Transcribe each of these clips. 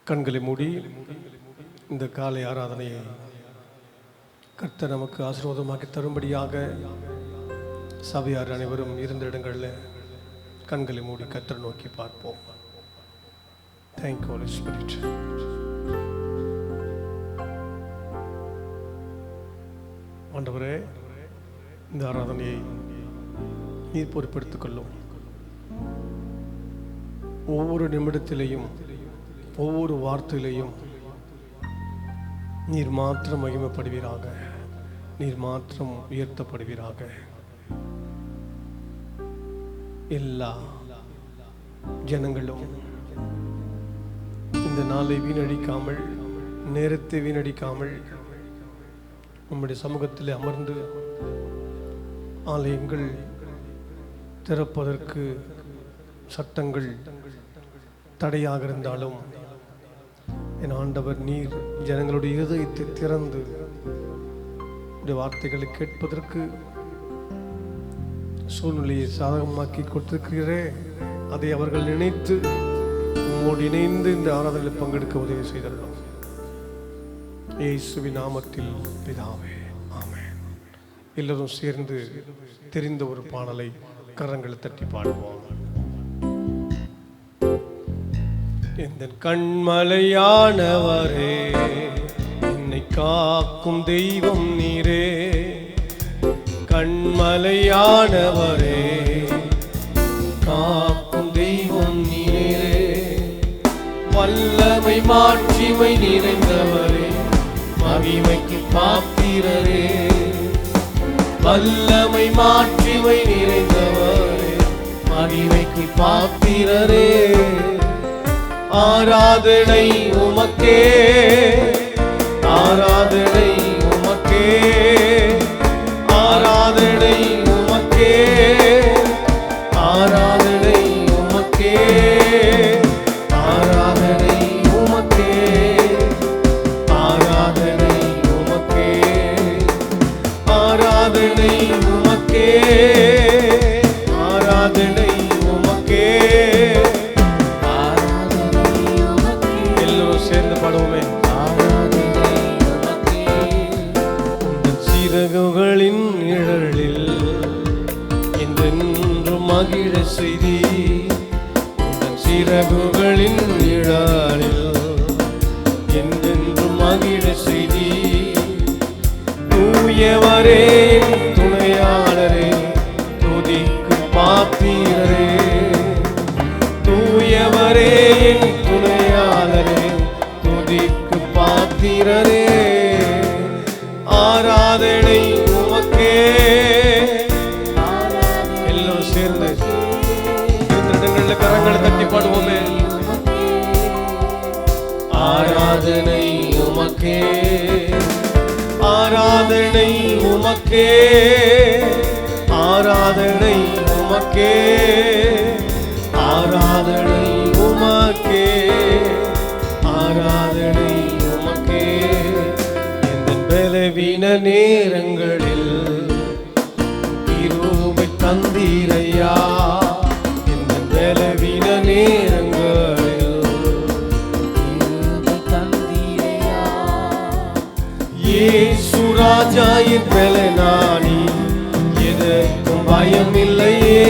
கண்களை மூடி இந்த காலை ஆராதனையை கர்த்தர் நமக்கு ஆசீர்வாதமாக்கி தரும்படியாக சபையார் அனைவரும் இருந்த இடங்களில் கண்களை மூடி கர்த்தரை நோக்கி பார்ப்போம். Thank you, Holy Spirit. ஆண்டவரே, இந்த ஆராதனையை நீர் பொறுப்பெடுத்துக் கொள்ளும். ஒவ்வொரு நிமிடத்திலேயும் ஒவ்வொரு வார்த்தையிலையும் நீர் மாத்திரம் மகிமைப்படுவீராக, நீர் மாத்திரம் உயர்த்தப்படுவீராக. எல்லா ஜனங்களும் இந்த நாளை வீணடிக்காமல், நேரத்தை வீணடிக்காமல் நம்முடைய சமூகத்தில் அமர்ந்து ஆலயங்கள் திறப்பதற்கு சட்டங்கள் தடையாக இருந்தாலும் என் ஆண்டவர் நீர் ஜனங்களுடைய இதயத்தை திறந்து வார்த்தைகளை கேட்பதற்கு சூழ்நிலையை சாதகமாக்கி கொடுத்திருக்கிறீரே, அதை அவர்கள் நினைத்து உம்மோடு இணைந்து இந்த ஆராதனையில் பங்கெடுக்க உதவி செய்துள்ளோம். இயேசுவின் நாமத்தில் பிதாவே, ஆமென். எல்லோரும் சேர்ந்து தெரிந்த ஒரு பாடலை கரங்களை தட்டி பாடுவோம். இந்த கண்மலையானவரே, என்னை காக்கும் தெய்வம் நீரே. கண்மலையானவரே, காக்கும் தெய்வம் நீரே. வல்லமை மாட்சிமை நிறைந்தவரே, மகிமைக்கு பாத்திரரே. வல்லமை மாட்சிமை நிறைந்தவரே, மகிமைக்கு பாத்திரரே. ஆராதனை உமக்கே, ஆராதனை உமக்கே, ஆராதனை உமக்கே, ஆராதனை உமக்கே, ஆராதனை உமக்கே, ஆராதனை உமக்கே, ஆராதனை உமக்கே, ஆராதனை உமக்கே. சிறகுகளின் நிழலில் என்றென்றும் மகிழ செய்தி, சிறகுகளின் நிழலில் என்றென்றும் மகிழ செய்தி. தூயவரே துணையாளரே, துதிக்கு பாத்திரரே. தூயவரே துணையாளரே, துதிக்கு பாத்திரரே. ஆராதனை உமக்கே. எல்லோரும் சேர்ந்து இடங்களில் கரங்களை தட்டி பாடுவோமே. ஆராதனை உமக்கே, ஆராதனை உமக்கே, ஆராதனை உமக்கே, ஆராதனை உமக்கே, ஆராதனை உமக்கே. பலவீன நேரங்களில் கிருபை தந்தீரையா. இந்த பலவீன நேரங்களில் கிருபை தந்தீரையா. இயேசு ராஜா என் பலனானி, எதற்கும் பயம் இல்லையே.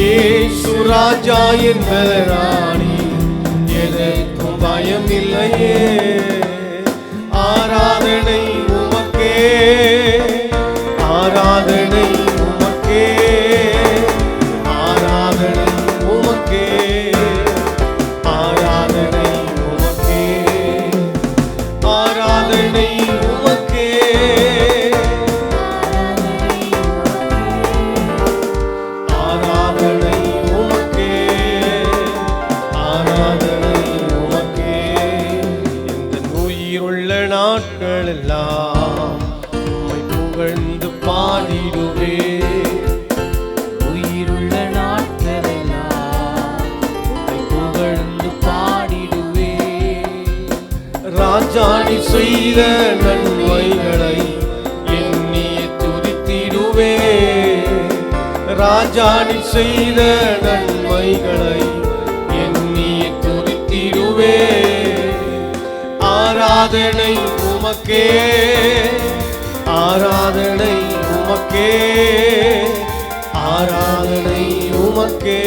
இயேசு ராஜா என் பலனானி, எதற்கும் பயம் இல்லையே. ஆராதனை உமக்கே, ஆராதனை உமக்கே, ஆராதனை உமக்கே, ஆராதனை உமக்கே, ஆராதனை உமக்கே, ஆராதனை உமக்கே, ஆராதனை உமக்கே. இந்த உயிருள்ள நாட்கள் எல்லாம் உம்மை புகழ்ந்து பாடிடுவே. உயிருள்ள நாட்கள் எல்லாம் உம்மை புகழ்ந்து பாடிடுவே. ராஜாணி செய்த நன்மைகளை எண்ணிய துதித்திடுவே. ராஜாணி செய்த நன்மைகளை எண்ணிய துதித்திடுவே. ஆராதனை உமக்கே, ஆராதனை உமக்கே, ஆராதனை உமக்கே,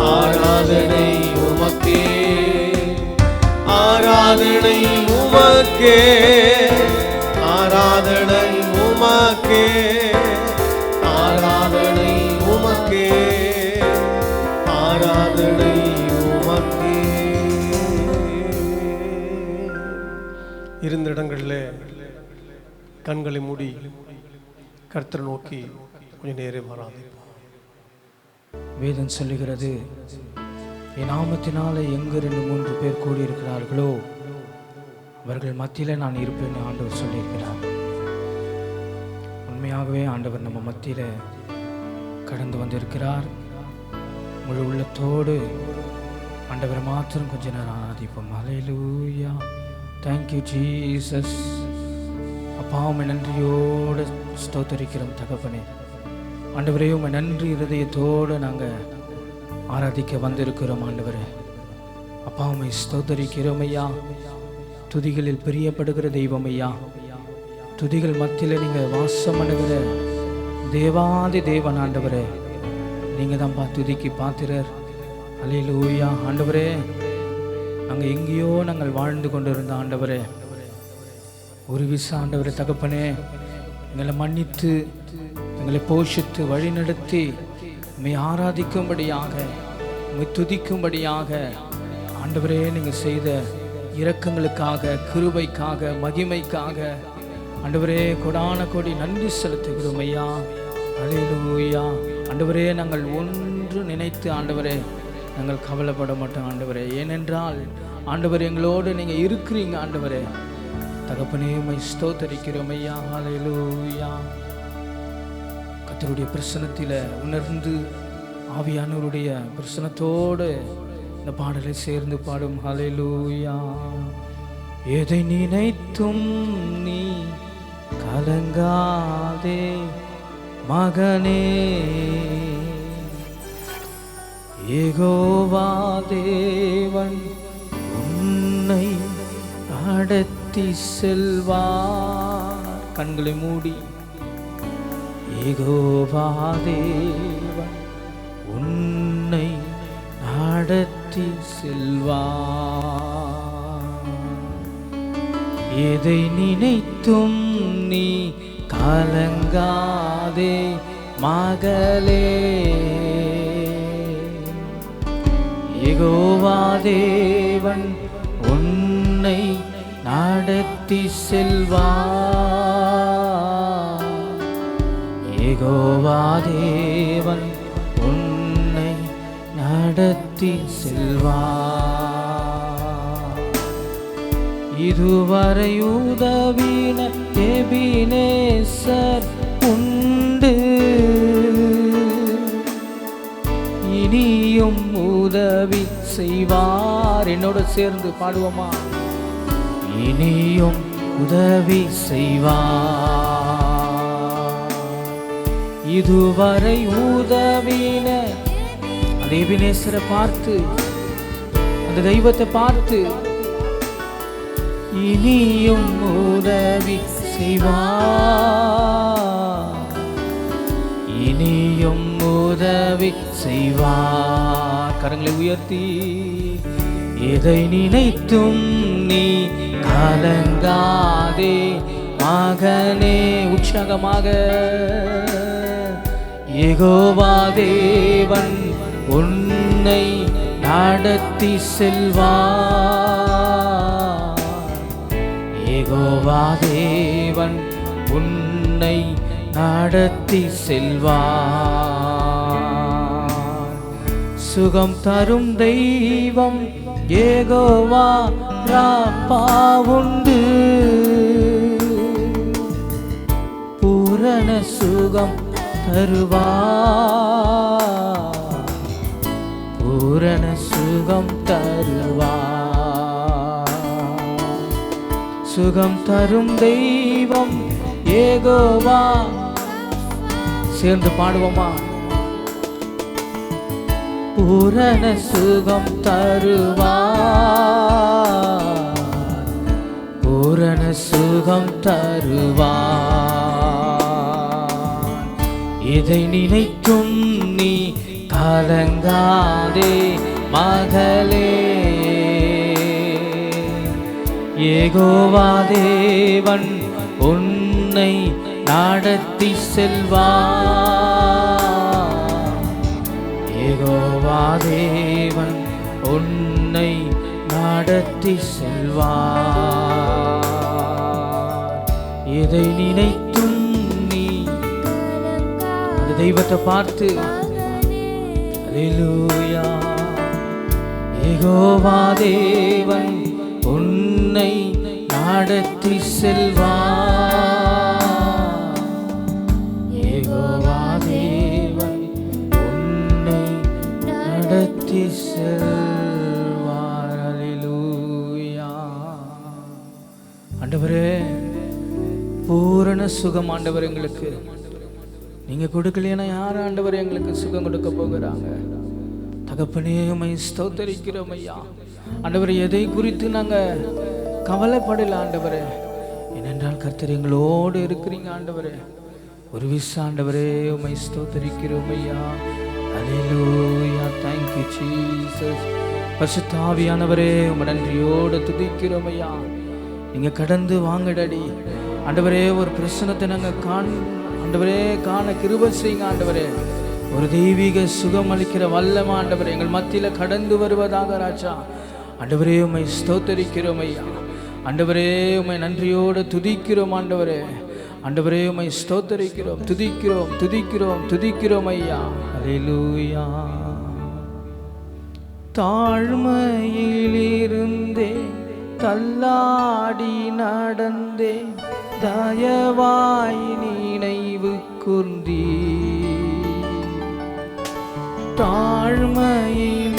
ஆராதனை உமக்கே, ஆராதனை உமக்கே, ஆராதனை உமக்கே, ஆராதனை உமக்கே, ஆராதனை உமக்கே. இருந்த இடங்களில் கண்களை மூடி கர்த்தரை நோக்கி கொஞ்சம் நேரம் வராது. வேதம் சொல்லுகிறது, என் நாமத்தினாலே எங்கு 2-3 பேர் கூடியிருக்கிறார்களோ அவர்கள் மத்தியில் நான் இருப்பேன் ஆண்டவர் சொல்லியிருக்கிறார். உண்மையாகவே ஆண்டவர் நம்ம மத்தியில் கடந்து வந்திருக்கிறார். முழு உள்ளத்தோடு ஆண்டவரை மாத்திரம் கொஞ்ச நேரம் ஆராதிப்போம். ஹல்லேலூயா, தேங்க்யூ ஜீசஸ். அப்பா, உம்மை நன்றியோடு ஸ்தோத்தரிக்கிறோம் தகப்பனே. ஆண்டவரே, உம்மை நன்றி இருதயத்தோடு நாங்கள் ஆராதிக்க வந்திருக்கிறோம் ஆண்டவரே. அப்பா, உம்மை ஸ்தோத்தரிக்கிறோம் ஐயா. துதிகளில் பிரியப்படுகிற தெய்வம் ஐயா. துதிகள் மத்தியில் நீங்கள் வாசம் பண்ணுகிற தேவாதி தேவன் ஆண்டவரே. நீங்கள் தான்ப்பா துதிக்கு பாத்திரர். ஹல்லேலூயா ஆண்டவரே. நாங்கள் எங்கேயோ நாங்கள் வாழ்ந்து கொண்டிருந்த ஆண்டவரே, ஒரு விசா ஆண்டவரே தகப்பனே, எங்களை மன்னித்து எங்களை போஷித்து வழி நடத்தி உம்மை ஆராதிக்கும்படியாக உம்மை துதிக்கும்படியாக ஆண்டவரே நீங்கள் செய்த இரக்கங்களுக்காக, கிருபைக்காக, மகிமைக்காக ஆண்டவரே கொடான கோடி நன்றி செலுத்துகிறோம் ஐயா. ஹல்லேலூயா ஆண்டவரே. நாங்கள் ஒன்று நினைத்து ஆண்டவரே நாங்கள் கவலைப்பட மாட்டோம் ஆண்டவரே. ஏனென்றால் ஆண்டவர் எங்களோடு நீங்கள் இருக்கிறீங்க ஆண்டவரே. தகப்பனே, உம்மை ஸ்தோத்தரிக்கிறோம் ஐயா. ஹல்லேலூயா. கர்த்தருடைய பிரசன்னத்தில் உணர்ந்து ஆவியானவருடைய பிரசன்னத்தோடு இந்த பாடலை சேர்ந்து பாடும். ஹல்லேலூயா. எதை நினைத்தும் நீ கலங்காதே மகனே, யெகோவா தேவன் உன்னை நடத்தி செல்வார். கண்களை மூடி, யெகோவா தேவன் உன்னை நடத்தி செல்வார். எதை நினைத்தும் நீ கலங்காதே மகளே, யெகோவா தேவன் உன்னை நடத்தி செல்வார். யெகோவா தேவன் உன்னை நடத்தி செல்வார். இதுவரை உதவின எபினேசர் உண்டு, இனியும் உதவி செய்வார். என்னோட சேர்ந்து பாடுவோமா? இனியும் உதவி செய்வார். இதுவரை உதவின அந்த எபினேசரை பார்த்து, அந்த தெய்வத்தை பார்த்து, இனியும் உதவி செய்வார், இனியும் உதவி செய்வார். கரங்களை உயர்த்தி, எதை நினைத்தும் நீ கலங்காதே மகனே. உற்சாகமாக, யெகோவா தேவன் உன்னை நடத்தி செல்வார். யெகோவா தேவன் உன்னை நடத்தி செல்வார். சுகம் தரும் தெய்வம் யெகோவா ராப்பா உண்டு, பூரண சுகம் தருவார், பூரண சுகம் தருவார். சுகம் தரும் தெய்வம் யெகோவா. சேர்ந்து பாடுவோமா? பூரண சுகம் தருவார், பூரண சுகம் தருவார். இதை நினைக்கும் நீ கலங்காதே மகளே, யெகோவா தேவன் உன்னை நடத்தி செல்வார். யெகோவா தேவன் உன்னை நடத்தி செல்வார். இதை நினைத்தும் நீ அந்த தெய்வத்தை பார்த்து அல்லேலூயா, யெகோவா தேவன் உன்னை நடத்தி செல்வார். யெகோவா தேவன் உன்னை நடத்தி செல்வார். அல்லேலூயா. ஆண்டவரே, பூரண சுகம் ஆண்டவர் எங்களுக்கு நீங்க கொடுக்கலைன்னா யார் ஆண்டவர் எங்களுக்கு சுகம் கொடுக்க போகிறாங்க? தகப்பனே, உம்மை ஸ்தோத்தரிக்கிறோம் ஐயா. ஆண்டவரே, எதை குறித்து நாங்க கவலைப்படல ஆண்டவரே, ஏனென்றால் கர்த்தர் எங்களோடு இருக்கிறீங்க ஆண்டவரே. ஒரு விஷயம் ஆண்டவரே, உம்மை ஸ்தோத்தரிக்கிறோம் ஐயா. அல்லேலூயா. Thank you Jesus. பரிசுத்த ஆவியானவரே, உம்மை நன்றியோடு துதிக்கிறோம் ஐயா. நீங்க கடந்து வாங்கடடி ஆண்டவரே. ஒரு பிரச்சனத்தை நாங்கள் ஆண்டவரே காண கிருபை செய்யுங்க ஆண்டவரே. ஒரு தெய்வீக சுகம் அளிக்கிற வல்லமை ஆண்டவரே எங்கள் மத்தியில் கடந்து வருவதாக ராஜா. ஆண்டவரே, உம்மை ஸ்தோத்தரிக்கிறோம் ஐயா. ஆண்டவரே, உம்மை நன்றியோடு துதிக்கிறோம் ஆண்டவரே. ஆண்டவரே, உம்மை ஸ்தோத்தரிக்கிறோம், துதிக்கிறோம் துதிக்கிறோம் துதிக்கிறோம் ஐயா. அல்லேலூயா. தாழ்மையிலிருந்தே தள்ளாடி நடந்தே தயவாய் நினைவு கூர்ந்தீ. தாழ்மையிலிருந்தே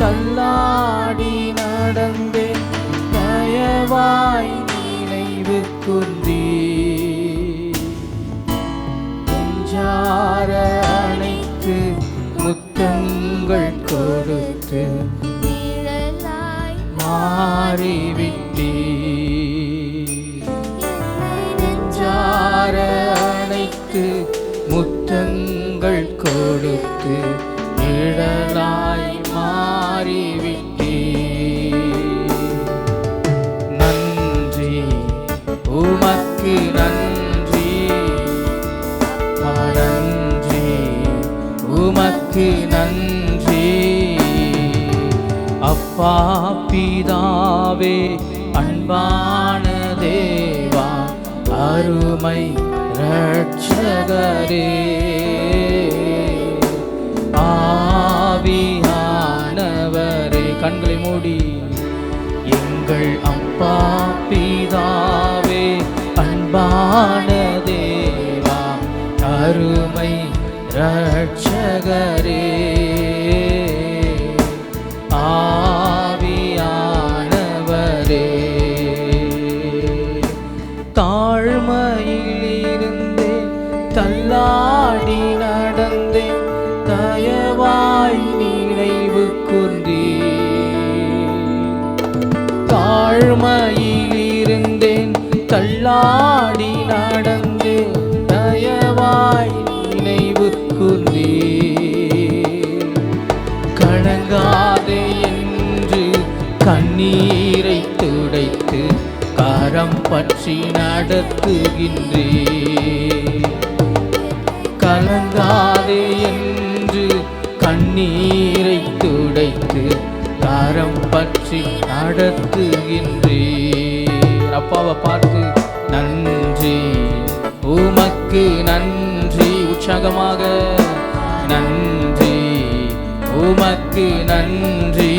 தள்ளாடி நடந்தே தயவாய் நினைவு கூர்ந்தீ. நெஞ்சார அணைத்து முத்தங்கள் கொடுத்து மாறிவிட்டீ. நெஞ்சார அணைத்து முத்தங்கள் கொடுத்து நிழலாய் மாறிவிட்டீ. நன்றி உமக்கு நன்றி, நன்றி உமக்கு நன்றி. அப்பா பிதாவே, அன்பான தேவா, அருமை இரட்சகரே, ஆவியானவரே. கண்களை மூடி எங்கள் அப்பா பிதாவே, அன்பான தேவா, அருமை இரட்சகரே, ஆவியானவரே. தாழ்மையிலிருந்தே தள்ளாடி நடந்தே தயவாய் நினைவு கூர்ந்தீ. தாழ்மையிலிருந்தேன் தள்ளாடி நடந்தே தயவாய் நினைவு கூர்ந்தீ. கலங்காதே என்று கண்ணீரை துடைத்து கரம் பற்றி நடத்துகின்றே. கலங்காதே என்று கண்ணீரை துடைத்து கரம் பற்றி நடத்துகின்றே. அப்பாவை பார்த்து நன்றி உமக்கு நன்றி, உற்சாகமாக நன்றி உமக்கு நன்றி.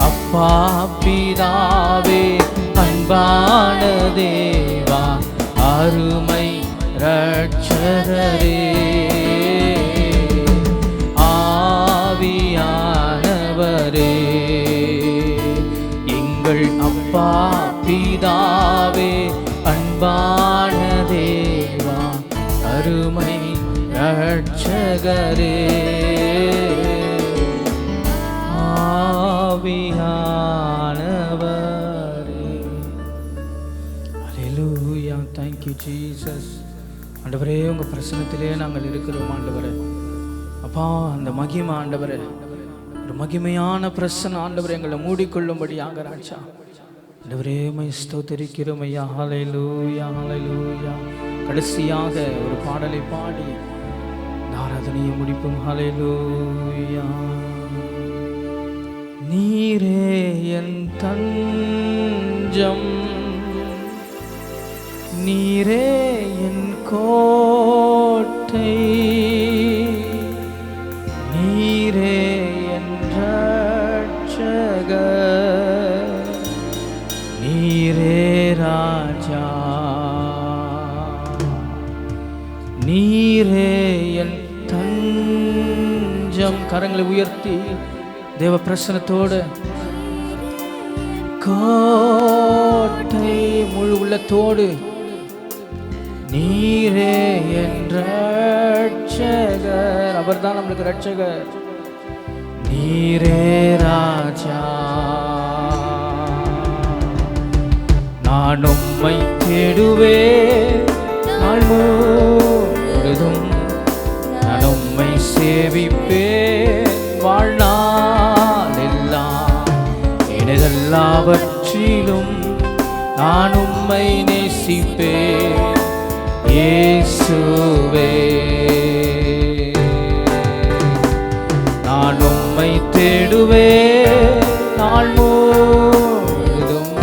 அப்பா பிதாவே, அன்பான தேவா, அருமை இரட்சகரே, ஆவியானவரே. எங்கள் அப்பா பிதாவே, அன்பான தேவா, அருமை இரட்சகரே, ஆவியானவர். ஜீசஸ். ஆண்டவரே, உங்கள் பிரசன்னத்திலே நாங்கள் இருக்கிறோம் ஆண்டவரே. அப்பா, அந்த மகிமை ஆண்டவரே, ஒரு மகிமையான பிரசன்னம் ஆண்டவரே எங்களை மூடிக்கொள்ளும்படியாக ராஜா. ஆண்டவரே, உம்மை ஸ்தோத்திரிக்கிறோம் ஐயா. ஹல்லேலூயா, ஹல்லேலூயா. கடைசியாக ஒரு பாடலை பாடி இந்த ஆராதனையை முடிப்போம். ஹல்லேலூயா. நீரே என் தஞ்சம், நீரே என் கோட்டை, நீரே என் ரட்சகர், நீரே ராஜா, நீரே என் தஞ்சம். கரங்களை உயர்த்தி தேவ பிரசன்னத்தோடு கோட்டை முழு உள்ளத்தோடு நீரே என் ரட்சகர். அவர்தான் நம்மளுக்கு ரட்சகர். நீரே ராஜா, நான் உம்மை தேடுவேன் நாள் முழுதும், நான் உம்மை சேவிப்பேன் வாழ்நாள் எல்லாம். எனதெல்லாவற்றிலும் நான் உம்மை நேசிப்பேன் இயேசுவே. நான் உம்மை தேடுவேன் நாள் முழுதும்,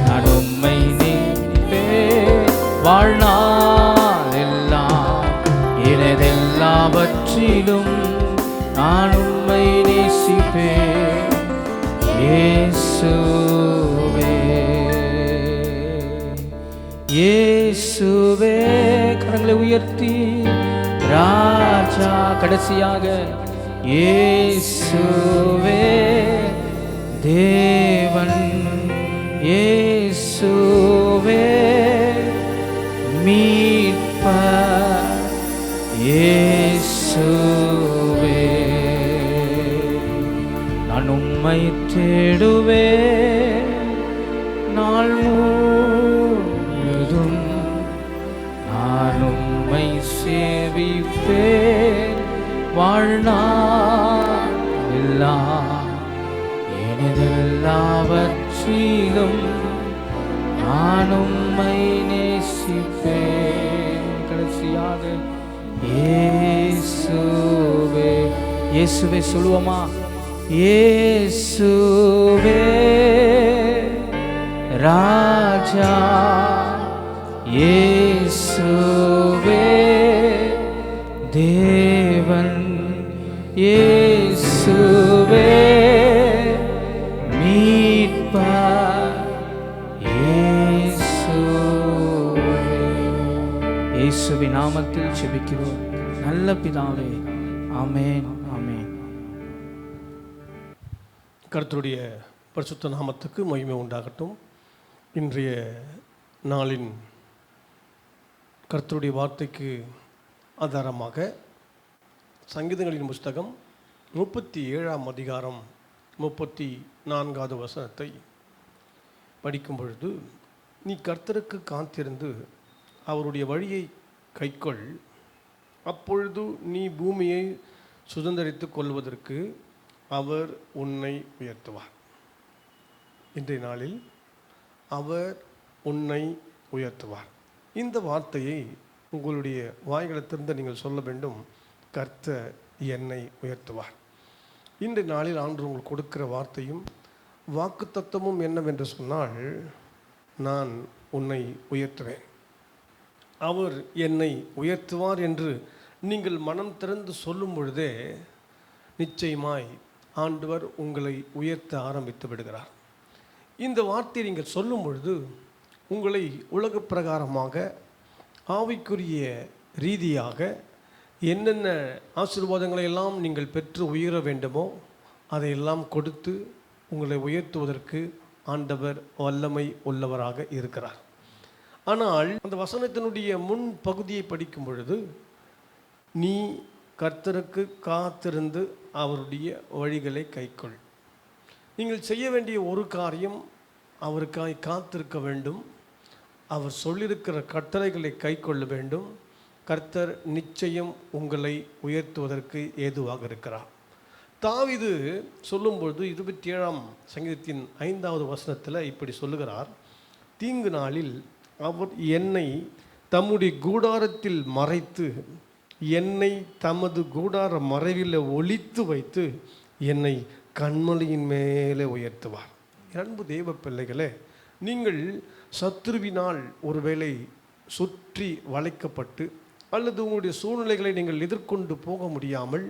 நான் உம்மை நேசிப்பேன் வாழ்நாள் எல்லாம். எனதெல்லாவற்றிலும் நான் உம்மை நேசிப்பேன் இயேசுவே, இயேசுவே. கரங்களை உயர்த்தி ராஜா. கடைசியாக இயேசுவே தேவன், இயேசுவே மீட்பர், இயேசுவே. நான் உம்மை தேடுவேன் நாள் முழுதும், நான் உம்மை சேவிப்பேன் வாழ்நாள் எல்லாம். எனதெல்லாவற்றிலும் நான் உம்மை நேசிப்பேன். கடைசியாக இயேசுவே, இயேசுவே சொல்லுவோமா? இயேசுவே ராஜா, இயேசுவே தேவன், இயேசுவே மீட்பர், இயேசுவே. இயேசுவின் நாமத்தில் ஜெபிக்கிறோம் நல்ல பிதாவே, ஆமென், ஆமென். கர்த்தருடைய பரிசுத்த நாமத்துக்கு மகிமை உண்டாகட்டும். இன்றைய நாளின் கர்த்தருடைய வார்த்தைக்கு ஆதாரமாக சங்கீதங்களின் புஸ்தகம் 37ஆம் அதிகாரம் 34வது வசனத்தை படிக்கும் பொழுது, நீ கர்த்தருக்கு காத்திருந்து அவருடைய வழியை கைக்கொள், அப்பொழுது நீ பூமியை சுதந்தரித்து கொள்வதற்கு அவர் உன்னை உயர்த்துவார். இன்றைய நாளில் அவர் உன்னை உயர்த்துவார். இந்த வார்த்தையை உங்களுடைய வாய்களத்திலிருந்து நீங்கள் சொல்ல வேண்டும். கர்த்தர் என்னை உயர்த்துவார். இன்றைய நாளில் ஆண்டவர் உங்களுக்கு கொடுக்கிற வார்த்தையும் வாக்குத்தத்தமும் என்னவென்று சொன்னால், நான் உன்னை உயர்த்துவேன், அவர் என்னை உயர்த்துவார் என்று நீங்கள் மனம் திறந்து சொல்லும் பொழுதே நிச்சயமாய் ஆண்டவர் உங்களை உயர்த்த ஆரம்பித்து விடுகிறார். இந்த வார்த்தையை நீங்கள் சொல்லும் பொழுது உங்களை உலக பிரகாரமாக ஆவிக்குரிய ரீதியாக என்னென்ன ஆசீர்வாதங்களை எல்லாம் நீங்கள் பெற்று உயர வேண்டுமோ அதையெல்லாம் கொடுத்து உங்களை உயர்த்துவதற்கு ஆண்டவர் வல்லமை உள்ளவராக இருக்கிறார். ஆனால் அந்த வசனத்தினுடைய முன் பகுதியை படிக்கும் பொழுது, நீ கர்த்தருக்கு காத்திருந்து அவருடைய வழிகளை கைக்கொள். நீங்கள் செய்ய வேண்டிய ஒரு காரியம், அவருக்காய் காத்திருக்க வேண்டும், அவர் சொல்லியிருக்கிற கட்டளைகளை கைக்கொள்ள வேண்டும். கர்த்தர் நிச்சயம் உங்களை உயர்த்துவதற்கு ஏதுவாக இருக்கிறார். தாவீது சொல்லும்பொழுது 27ஆம் சங்கீதத்தின் 5வது வசனத்தில் இப்படி சொல்லுகிறார், தீங்கு நாளில் அவர் என்னை தம்முடைய கூடாரத்தில் மறைத்து, என்னை தமது கூடார மறைவில் ஒளித்து வைத்து, என்னை கண்மலையின் மேலே உயர்த்துவார். அன்பு தேவ பிள்ளைகளே, நீங்கள் சத்துருவினால் ஒருவேளை சுற்றி வளைக்கப்பட்டு அல்லது உங்களுடைய சூழ்நிலைகளை நீங்கள் எதிர்கொண்டு போக முடியாமல்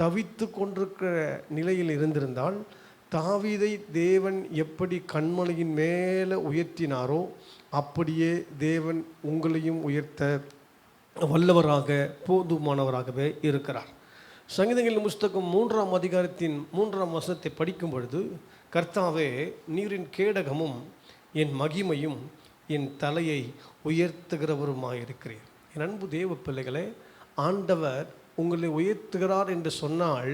தவித்து கொண்டிருக்கிற நிலையில் இருந்திருந்தால், தாவீதை தேவன் எப்படி கண்மலையின் மேலே உயர்த்தினாரோ அப்படியே தேவன் உங்களையும் உயர்த்த வல்லவராக போதுமானவராகவே இருக்கிறார். சங்கீதங்களின் புஸ்தகம் 3ஆம் அதிகாரத்தின் 3ஆம் வசனத்தை படிக்கும் பொழுது, கர்த்தாவே நீரின் கேடகமும் என் மகிமையும் என் தலையை உயர்த்துகிறவருமாயிருக்கிறேன். என் அன்பு தேவ பிள்ளைகளே, ஆண்டவர் உங்களை உயர்த்துகிறார் என்று சொன்னால்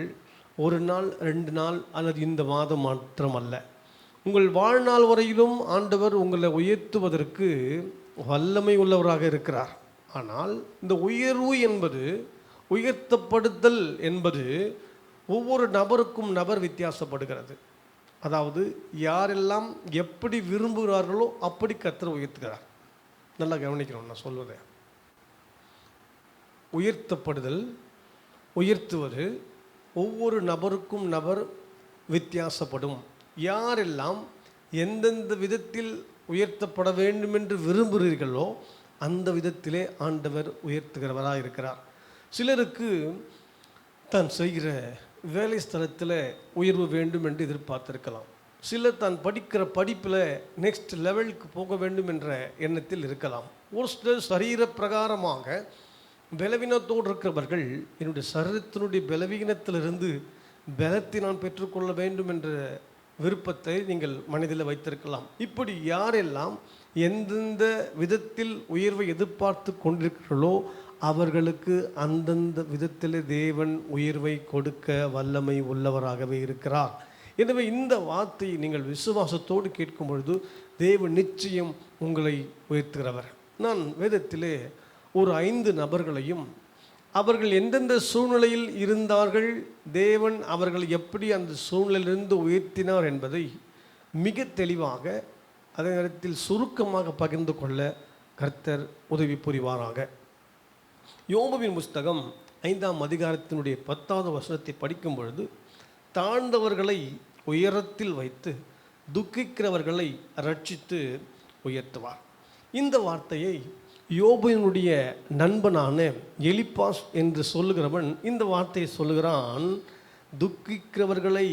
ஒரு நாள் 2 நாள் அல்லது இந்த மாதம் மாத்திரம் அல்ல, உங்கள் வாழ்நாள் வரையிலும் ஆண்டவர் உங்களை உயர்த்துவதற்கு வல்லமை உள்ளவராக இருக்கிறார். ஆனால் இந்த உயர்வு என்பது, உயர்த்தப்படுதல் என்பது ஒவ்வொரு நபருக்கும் நபர் வித்தியாசப்படுகிறது. அதாவது யாரெல்லாம் எப்படி விரும்புகிறார்களோ அப்படி கர்த்தர் உயர்த்துகிறார். நல்லா கவனிக்கணும் நான் சொல்வதை. உயர்த்தப்படுதல், உயர்த்துவது ஒவ்வொரு நபருக்கும் நபர் வித்தியாசப்படும். யாரெல்லாம் எந்தெந்த விதத்தில் உயர்த்தப்பட வேண்டும் என்று விரும்புகிறீர்களோ அந்த விதத்திலே ஆண்டவர் உயர்த்துகிறவராக இருக்கிறார். சிலருக்கு தான் செய்கிற வேலை ஸ்தலத்தில் உயர்வு வேண்டும் என்று எதிர்பார்த்திருக்கலாம். சிலர் தான் படிக்கிற படிப்பில் நெக்ஸ்ட் லெவலுக்கு போக வேண்டும் என்ற எண்ணத்தில் இருக்கலாம். ஒரு சிலர் சரீர பிரகாரமாக பலவீனத்தோடு இருக்கிறவர்கள், என்னுடைய சரீரத்தினுடைய பலவீனத்திலிருந்து பலத்தை நான் பெற்றுக்கொள்ள வேண்டும் என்ற விருப்பத்தை நீங்கள் மனதில் வைத்திருக்கலாம். இப்படி யாரெல்லாம் எந்தெந்த விதத்தில் உயர்வை எதிர்பார்த்து கொண்டிருக்கிறீர்களோ அவர்களுக்கு அந்தந்த விதத்தில் தேவன் உயர்வை கொடுக்க வல்லமை உள்ளவராகவே இருக்கிறார். எனவே இந்த வார்த்தையை நீங்கள் விசுவாசத்தோடு கேட்கும் பொழுது தேவன் நிச்சயம் உங்களை உயர்த்துகிறவர். நான் வேதத்திலே ஒரு 5 நபர்களையும் அவர்கள் எந்தெந்த சூழ்நிலையில் இருந்தார்கள், தேவன் அவர்கள் எப்படி அந்த சூழ்நிலையிலிருந்து உயர்த்தினார் என்பதை மிக தெளிவாக அதே நேரத்தில் சுருக்கமாக பகிர்ந்து கொள்ள கர்த்தர் உதவி புரிவாராக. யோபுவின் புஸ்தகம் 5ஆம் அதிகாரத்தினுடைய 10வது வசனத்தை படிக்கும் பொழுது, தாழ்ந்தவர்களை உயரத்தில் வைத்து துக்கிக்கிறவர்களை ரட்சித்து உயர்த்துவார். இந்த வார்த்தையை யோபுவினுடைய நண்பனான எலிப்பாஸ் என்று சொல்லுகிறவன் இந்த வார்த்தையை சொல்லுகிறான், துக்கிக்கிறவர்களை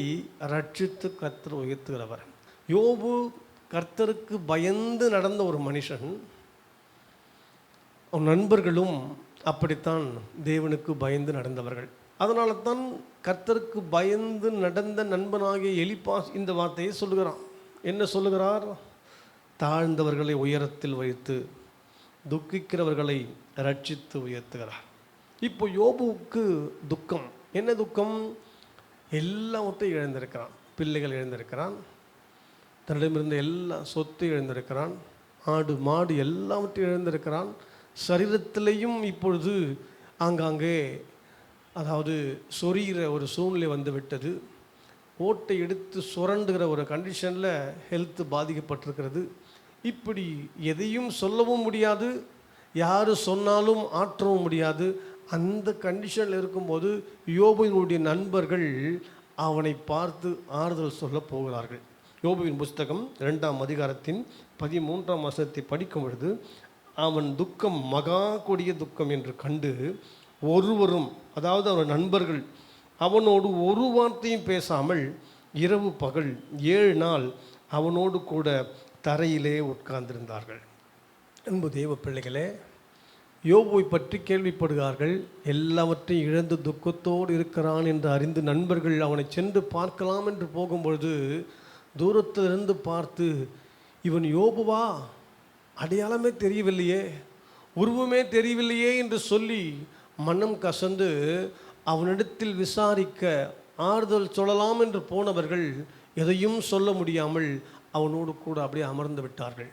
ரட்சித்து கர்த்தர் உயர்த்துகிறவர். யோபு கர்த்தருக்கு பயந்து நடந்த ஒரு மனுஷன். அவன் நண்பர்களும் அப்படித்தான் தேவனுக்கு பயந்து நடந்தவர்கள். அதனால தான் கர்த்தருக்கு பயந்து நடந்த நண்பனாகிய எலிப்பாஸ் இந்த வார்த்தையை சொல்லுகிறான். என்ன சொல்லுகிறார்? தாழ்ந்தவர்களை உயரத்தில் வைத்து துக்கிக்கிறவர்களை ரட்சித்து உயர்த்துகிறார். இப்போ யோபுவுக்கு துக்கம். என்ன துக்கம்? எல்லாவற்றையும் இழந்திருக்கிறான். பிள்ளைகள் இழந்திருக்கிறான், தன்னிடமிருந்த எல்லா சொத்து இழந்திருக்கிறான், ஆடு மாடு எல்லாவற்றையும் இழந்திருக்கிறான். சரீரத்திலையும் இப்பொழுது ஆங்காங்கே அதாவது சொரிகிற ஒரு சூழ்நிலை வந்து விட்டது. ஓட்டை எடுத்து சுரண்டுகிற ஒரு கண்டிஷனில் ஹெல்த்து பாதிக்கப்பட்டிருக்கிறது. இப்படி எதையும் சொல்லவும் முடியாது, யார் சொன்னாலும் ஆற்றவும் முடியாது. அந்த கண்டிஷனில் இருக்கும்போது யோபுவினுடைய நண்பர்கள் அவனை பார்த்து ஆறுதல் சொல்ல போகிறார்கள். யோபுவின் புஸ்தகம் 2ஆம் அதிகாரத்தின் 13ஆம் வசனத்தை படிக்கும் பொழுது, அவன் துக்கம் மகா கொடிய துக்கம் என்று கண்டு ஒருவரும், அதாவது அவன் நண்பர்கள் அவனோடு ஒரு வார்த்தையும் பேசாமல் இரவு பகல் 7 நாள் அவனோடு கூட தரையிலே உட்கார்ந்திருந்தார்கள். அன்பு தேவ பிள்ளைகளே, யோபுவை பற்றி கேள்விப்படுகிறார்கள். எல்லாவற்றையும் இழந்து துக்கத்தோடு இருக்கிறான் என்று அறிந்து நண்பர்கள் அவனை சென்று பார்க்கலாம் என்று போகும்பொழுது தூரத்திலிருந்து பார்த்து, இவன் யோபுவா? அடையாளமே தெரியவில்லையே, உருவமே தெரியவில்லையே என்று சொல்லி மனம் கசந்து அவனிடத்தில் விசாரிக்க ஆறுதல் சொல்லலாம் என்று போனவர்கள் எதையும் சொல்ல முடியாமல் அவனோடு கூட அப்படியே அமர்ந்து விட்டார்கள்.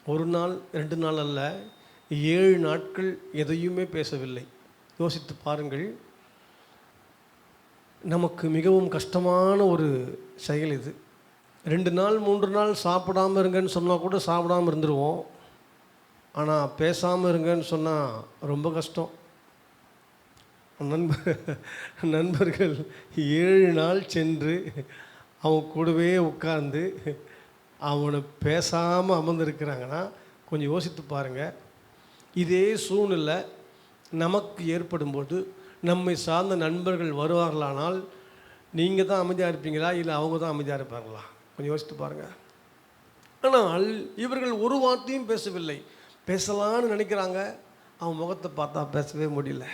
ஒரு நாள் 2 நாள் அல்ல, 7 நாட்கள் எதையுமே பேசவில்லை. யோசித்து பாருங்கள். நமக்கு மிகவும் கஷ்டமான ஒரு செயல் இது. 2 நாள் 3 நாள் சாப்பிடாமல் இருங்கன்னு சொன்னால் கூட சாப்பிடாமல் இருந்துருவோம். ஆனால் பேசாமல் இருங்கன்னு சொன்னால் ரொம்ப கஷ்டம். நண்பர்கள் 7 நாள் சென்று அவன் கூடவே உட்கார்ந்து அவனை பேசாமல் அமர்ந்திருக்கிறாங்கன்னா கொஞ்சம் யோசித்து பாருங்கள். இதே சூழ்நிலை நமக்கு ஏற்படும்போது நம்மை சார்ந்த நண்பர்கள் வருவார்களானால் நீங்கள் தான் அமைதியாக இருப்பீங்களா, இல்லை அவங்க தான் அமைதியாக இருப்பாங்களா? கொஞ்சம் யோசித்து பாருங்கள். ஆனால் இவர்கள் ஒரு வார்த்தையும் பேசவில்லை. பேசலான்னு நினைக்கிறாங்க, அவன் முகத்தை பார்த்தா பேசவே முடியல.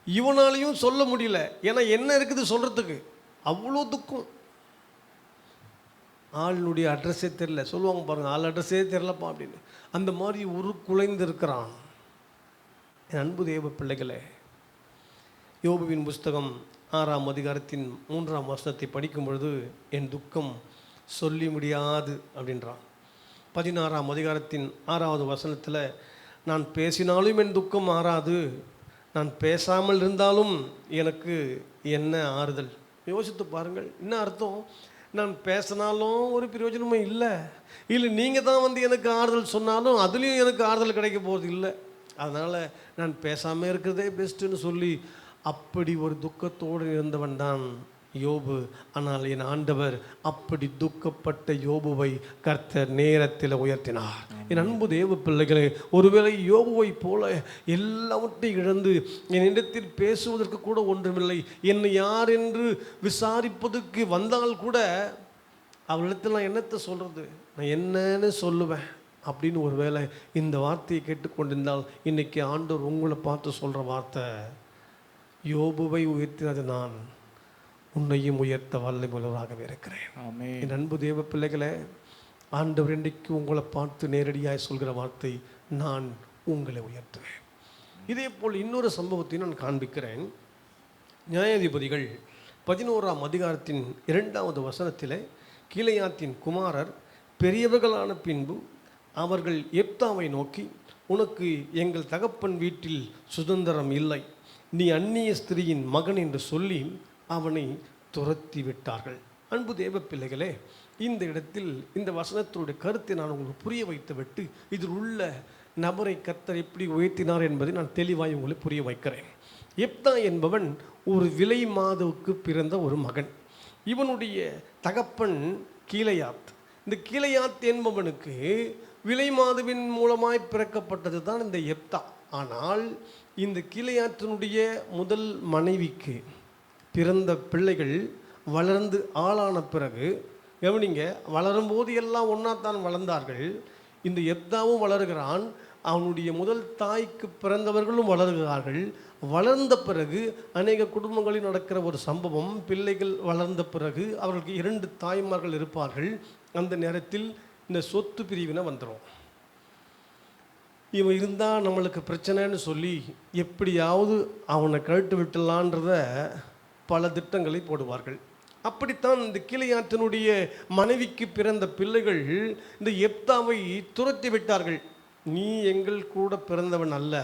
இவனாலையும் சொல்ல முடியல. ஏன்னா என்ன இருக்குது சொல்கிறதுக்கு, அவ்வளோ துக்கம். ஆளுடைய அட்ரஸே தெரில. சொல்லுவாங்க பாருங்கள், ஆள் அட்ரஸே தெரிலப்பா அப்படின்னு. அந்த மாதிரி குலைந்து இருக்கிறான். என் அன்பு தேவ பிள்ளைகளே, யோபுவின் புஸ்தகம் 6ஆம் அதிகாரத்தின் 3ஆம் வசனத்தை படிக்கும் பொழுது என் துக்கம் சொல்லி முடியாது அப்படின்றான். 16ஆம் அதிகாரத்தின் 6வது வசனத்தில் நான் பேசினாலும் என் துக்கம் மாறாது, நான் பேசாமல் இருந்தாலும் எனக்கு என்ன ஆறுதல். யோசித்து பாருங்கள். என்ன அர்த்தம்? நான் பேசினாலும் ஒரு பிரயோஜனமும் இல்லை, நீங்கள் தான் வந்து எனக்கு ஆறுதல் சொன்னாலும் அதுலேயும் எனக்கு ஆறுதல் கிடைக்க போகிறது இல்லை. அதனால் நான் பேசாமல் இருக்கிறதே பெஸ்ட்டுன்னு சொல்லி அப்படி ஒரு துக்கத்தோடு இருந்தவன் தான் யோபு. ஆனால் என் ஆண்டவர் அப்படி துக்கப்பட்ட யோபுவை கர்த்தர் நேரத்தில் உயர்த்தினார். என் அன்பு தேவ பிள்ளைகளே, ஒருவேளை யோபுவை போல எல்லாவற்றையும் இழந்து என்னிடத்தில் பேசுவதற்கு கூட ஒன்றுமில்லை, என்னை யார் என்று விசாரிப்பதற்கு வந்தால் கூட அவளிடத்தில் நான் என்னத்தை சொல்கிறது, நான் என்னன்னு சொல்லுவேன் அப்படின்னு ஒருவேளை இந்த வார்த்தையை கேட்டுக்கொண்டிருந்தால் இன்றைக்கி ஆண்டவர் உங்களை பார்த்து சொல்கிற வார்த்தை, யோபுவை உயர்த்தினது நான், உன்னையும் உயர்த்த வல்லமையுள்ளவராகவே இருக்கிறேன். என் அன்பு தேவ பிள்ளைகளே, ஆண்டவர் இன்றைக்கு உங்களை பார்த்து நேரடியாக சொல்கிற வார்த்தை, நான் உங்களை உயர்த்துவேன். இதே போல் இன்னொரு சம்பவத்தை நான் காண்பிக்கிறேன். நியாயாதிபதிகள் 11ஆம் அதிகாரத்தின் 2வது வசனத்தில் கீலேயாத்தின் குமாரர் பெரியவர்களான பின்பு அவர்கள் எப்தாவை நோக்கி, உனக்கு எங்கள் தகப்பன் வீட்டில் சுதந்திரம் இல்லை, நீ அந்நிய ஸ்திரீயின் மகன் என்று சொல்லி அவனை துரத்தி விட்டார்கள். அன்பு தேவ பிள்ளைகளே, இந்த இடத்தில் இந்த வசனத்தினுடைய கருத்தை நான் உங்களுக்கு புரிய வைத்து விட்டு இதில் உள்ள நபரை கர்த்தர் எப்படி உயர்த்தினார் என்பதை நான் தெளிவாக உங்களுக்கு புரிய வைக்கிறேன். எப்தா என்பவன் ஒரு விலை மாதுவுக்கு பிறந்த ஒரு மகன். இவனுடைய தகப்பன் கீலேயாத். இந்த கீலேயாத் என்பவனுக்கு விலை மாதுவின் மூலமாய் பிறக்கப்பட்டது தான் இந்த எப்தா. ஆனால் இந்த கீலேயாத்தினுடைய முதல் மனைவிக்கு பிறந்த பிள்ளைகள் வளர்ந்து ஆளான பிறகு, கவனிங்க, வளரும்போது எல்லாம் ஒன்றாத்தான் வளர்ந்தார்கள். இந்த எப்தாவும் வளர்கிறான், அவனுடைய முதல் தாய்க்கு பிறந்தவர்களும் வளர்கிறார்கள். வளர்ந்த பிறகு அநேக குடும்பங்களில் நடக்கிற ஒரு சம்பவம், பிள்ளைகள் வளர்ந்த பிறகு அவர்களுக்கு 2 தாய்மார்கள் இருப்பார்கள். அந்த நேரத்தில் இந்த சொத்து பிரிவினை வந்துடும். இவன் இருந்தால் நம்மளுக்கு பிரச்சனைன்னு சொல்லி எப்படியாவது அவனை கழட்டு விட்டுலான்றத பல திட்டங்களை போடுவார்கள். அப்படித்தான் இந்த கீலேயாத்தினுடைய மனைவிக்கு பிறந்த பிள்ளைகள் இந்த எப்தாவை துரத்தி விட்டார்கள். நீ எங்கள் கூட பிறந்தவன் அல்ல,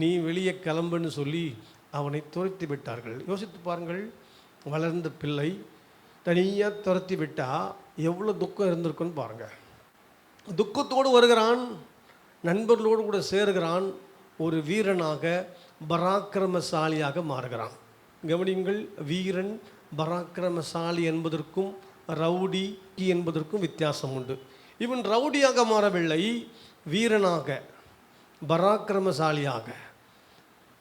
நீ வெளியே கிளம்புன்னு சொல்லி அவனை துரத்தி விட்டார்கள். யோசித்து பாருங்கள், வளர்ந்த பிள்ளை தனியாக துரத்தி விட்டால் எவ்வளோ துக்கம் இருந்திருக்குன்னு பாருங்கள். துக்கத்தோடு வருகிறான், நண்பர்களோடு கூட சேருகிறான், ஒரு வீரனாக பராக்கிரமசாலியாக மாறுகிறான். கவனியுங்கள், வீரன் பராக்கிரமசாலி என்பதற்கும் ரவுடி என்பதற்கும் வித்தியாசம் உண்டு. இவன் ரவுடியாக மாறவில்லை, வீரனாக பராக்கிரமசாலியாக.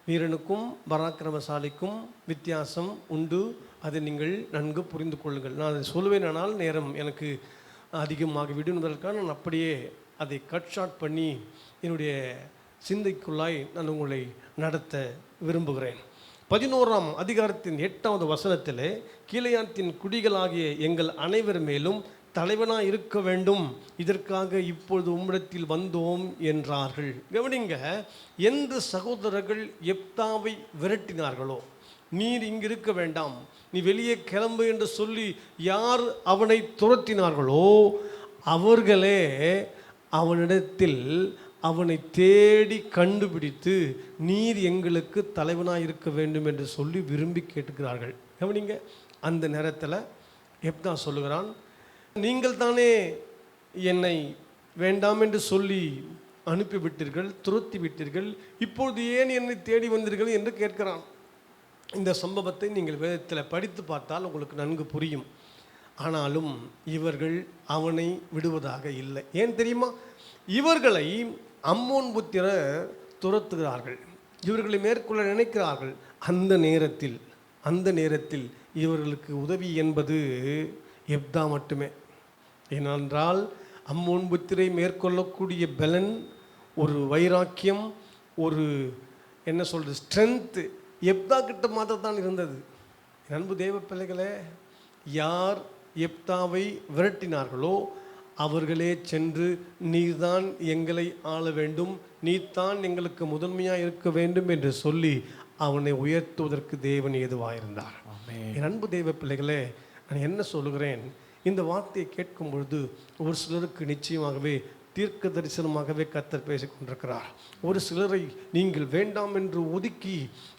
வீரனுக்கும் பராக்கிரமசாலிக்கும் வித்தியாசம் உண்டு. அதை நீங்கள் நன்கு புரிந்து கொள்ளுங்கள். நான் அதை சொல்வேனால் நேரம் எனக்கு அதிகமாக விடுவதற்காக நான் அப்படியே அதை கட் ஷார்ட் பண்ணி என்னுடைய சிந்தைக்குள்ளாய் நான் உங்களை நடத்த விரும்புகிறேன். 11ஆம் அதிகாரத்தின் 8வது வசனத்திலே, கீலேயாத்தின் குடிகளாகிய எங்கள் அனைவர் மேலும் தலைவனாக இருக்க வேண்டும், இதற்காக இப்பொழுது உம்மிடத்தில் வந்தோம் என்றார்கள். கவனிங்க, எந்த சகோதரர்கள் எப்தாவை விரட்டினார்களோ, நீர் இங்கு இருக்க வேண்டாம், நீ வெளியே கிளம்பு என்று சொல்லி யார் அவனை துரத்தினார்களோ அவர்களே அவனிடத்தில் அவனை தேடி கண்டுபிடித்து நீர் எங்களுக்கு தலைவனாக இருக்க வேண்டும் என்று சொல்லி விரும்பி கேட்டுக்கிறார்கள். கவனிங்க, அந்த நேரத்தில் எப்தா சொல்லுகிறான், நீங்கள் தானே என்னை வேண்டாம் என்று சொல்லி அனுப்பிவிட்டீர்கள், துரத்தி விட்டீர்கள், இப்பொழுது ஏன் என்னை தேடி வந்தீர்கள் என்று கேட்கிறான். இந்த சம்பவத்தை நீங்கள் வேதத்தில் படித்து பார்த்தால் உங்களுக்கு நன்கு புரியும். ஆனாலும் இவர்கள் அவனை விடுவதாக இல்லை. ஏன் தெரியுமா? இவர்களை அம்மோன் புத்திரர் துரத்துகிறார்கள், இவர்களை மேற்கொள்ள நினைக்கிறார்கள். அந்த நேரத்தில் இவர்களுக்கு உதவி என்பது எப்தா மட்டுமே. ஏனென்றால் அம்மோன் புத்திரை மேற்கொள்ளக்கூடிய பலன், ஒரு வைராக்கியம், ஒரு என்ன சொல்கிறது, ஸ்ட்ரென்த்து எப்தா கிட்ட மாத்திரம் தான் இருந்தது. அன்பு தேவ பிள்ளைகளே, யார் எப்தாவை விரட்டினார்களோ அவர்களே சென்று நீர்தான் எங்களை ஆள வேண்டும், நீர்தான் எங்களுக்கு முதன்மையாக இருக்க வேண்டும் என்று சொல்லி அவனை உயர்த்துவதற்கு தேவன் ஏதுவாயிருந்தார். என் அன்பு தேவ பிள்ளைகளே, நான் என்ன சொல்லுகிறேன், இந்த வார்த்தையை கேட்கும் பொழுது ஒரு சிலருக்கு நிச்சயமாகவே தீர்க்க தரிசனமாகவே கர்த்தர் பேசிக் கொண்டிருக்கிறார். ஒரு சிலரை நீங்கள் வேண்டாம் என்று ஒதுக்கி,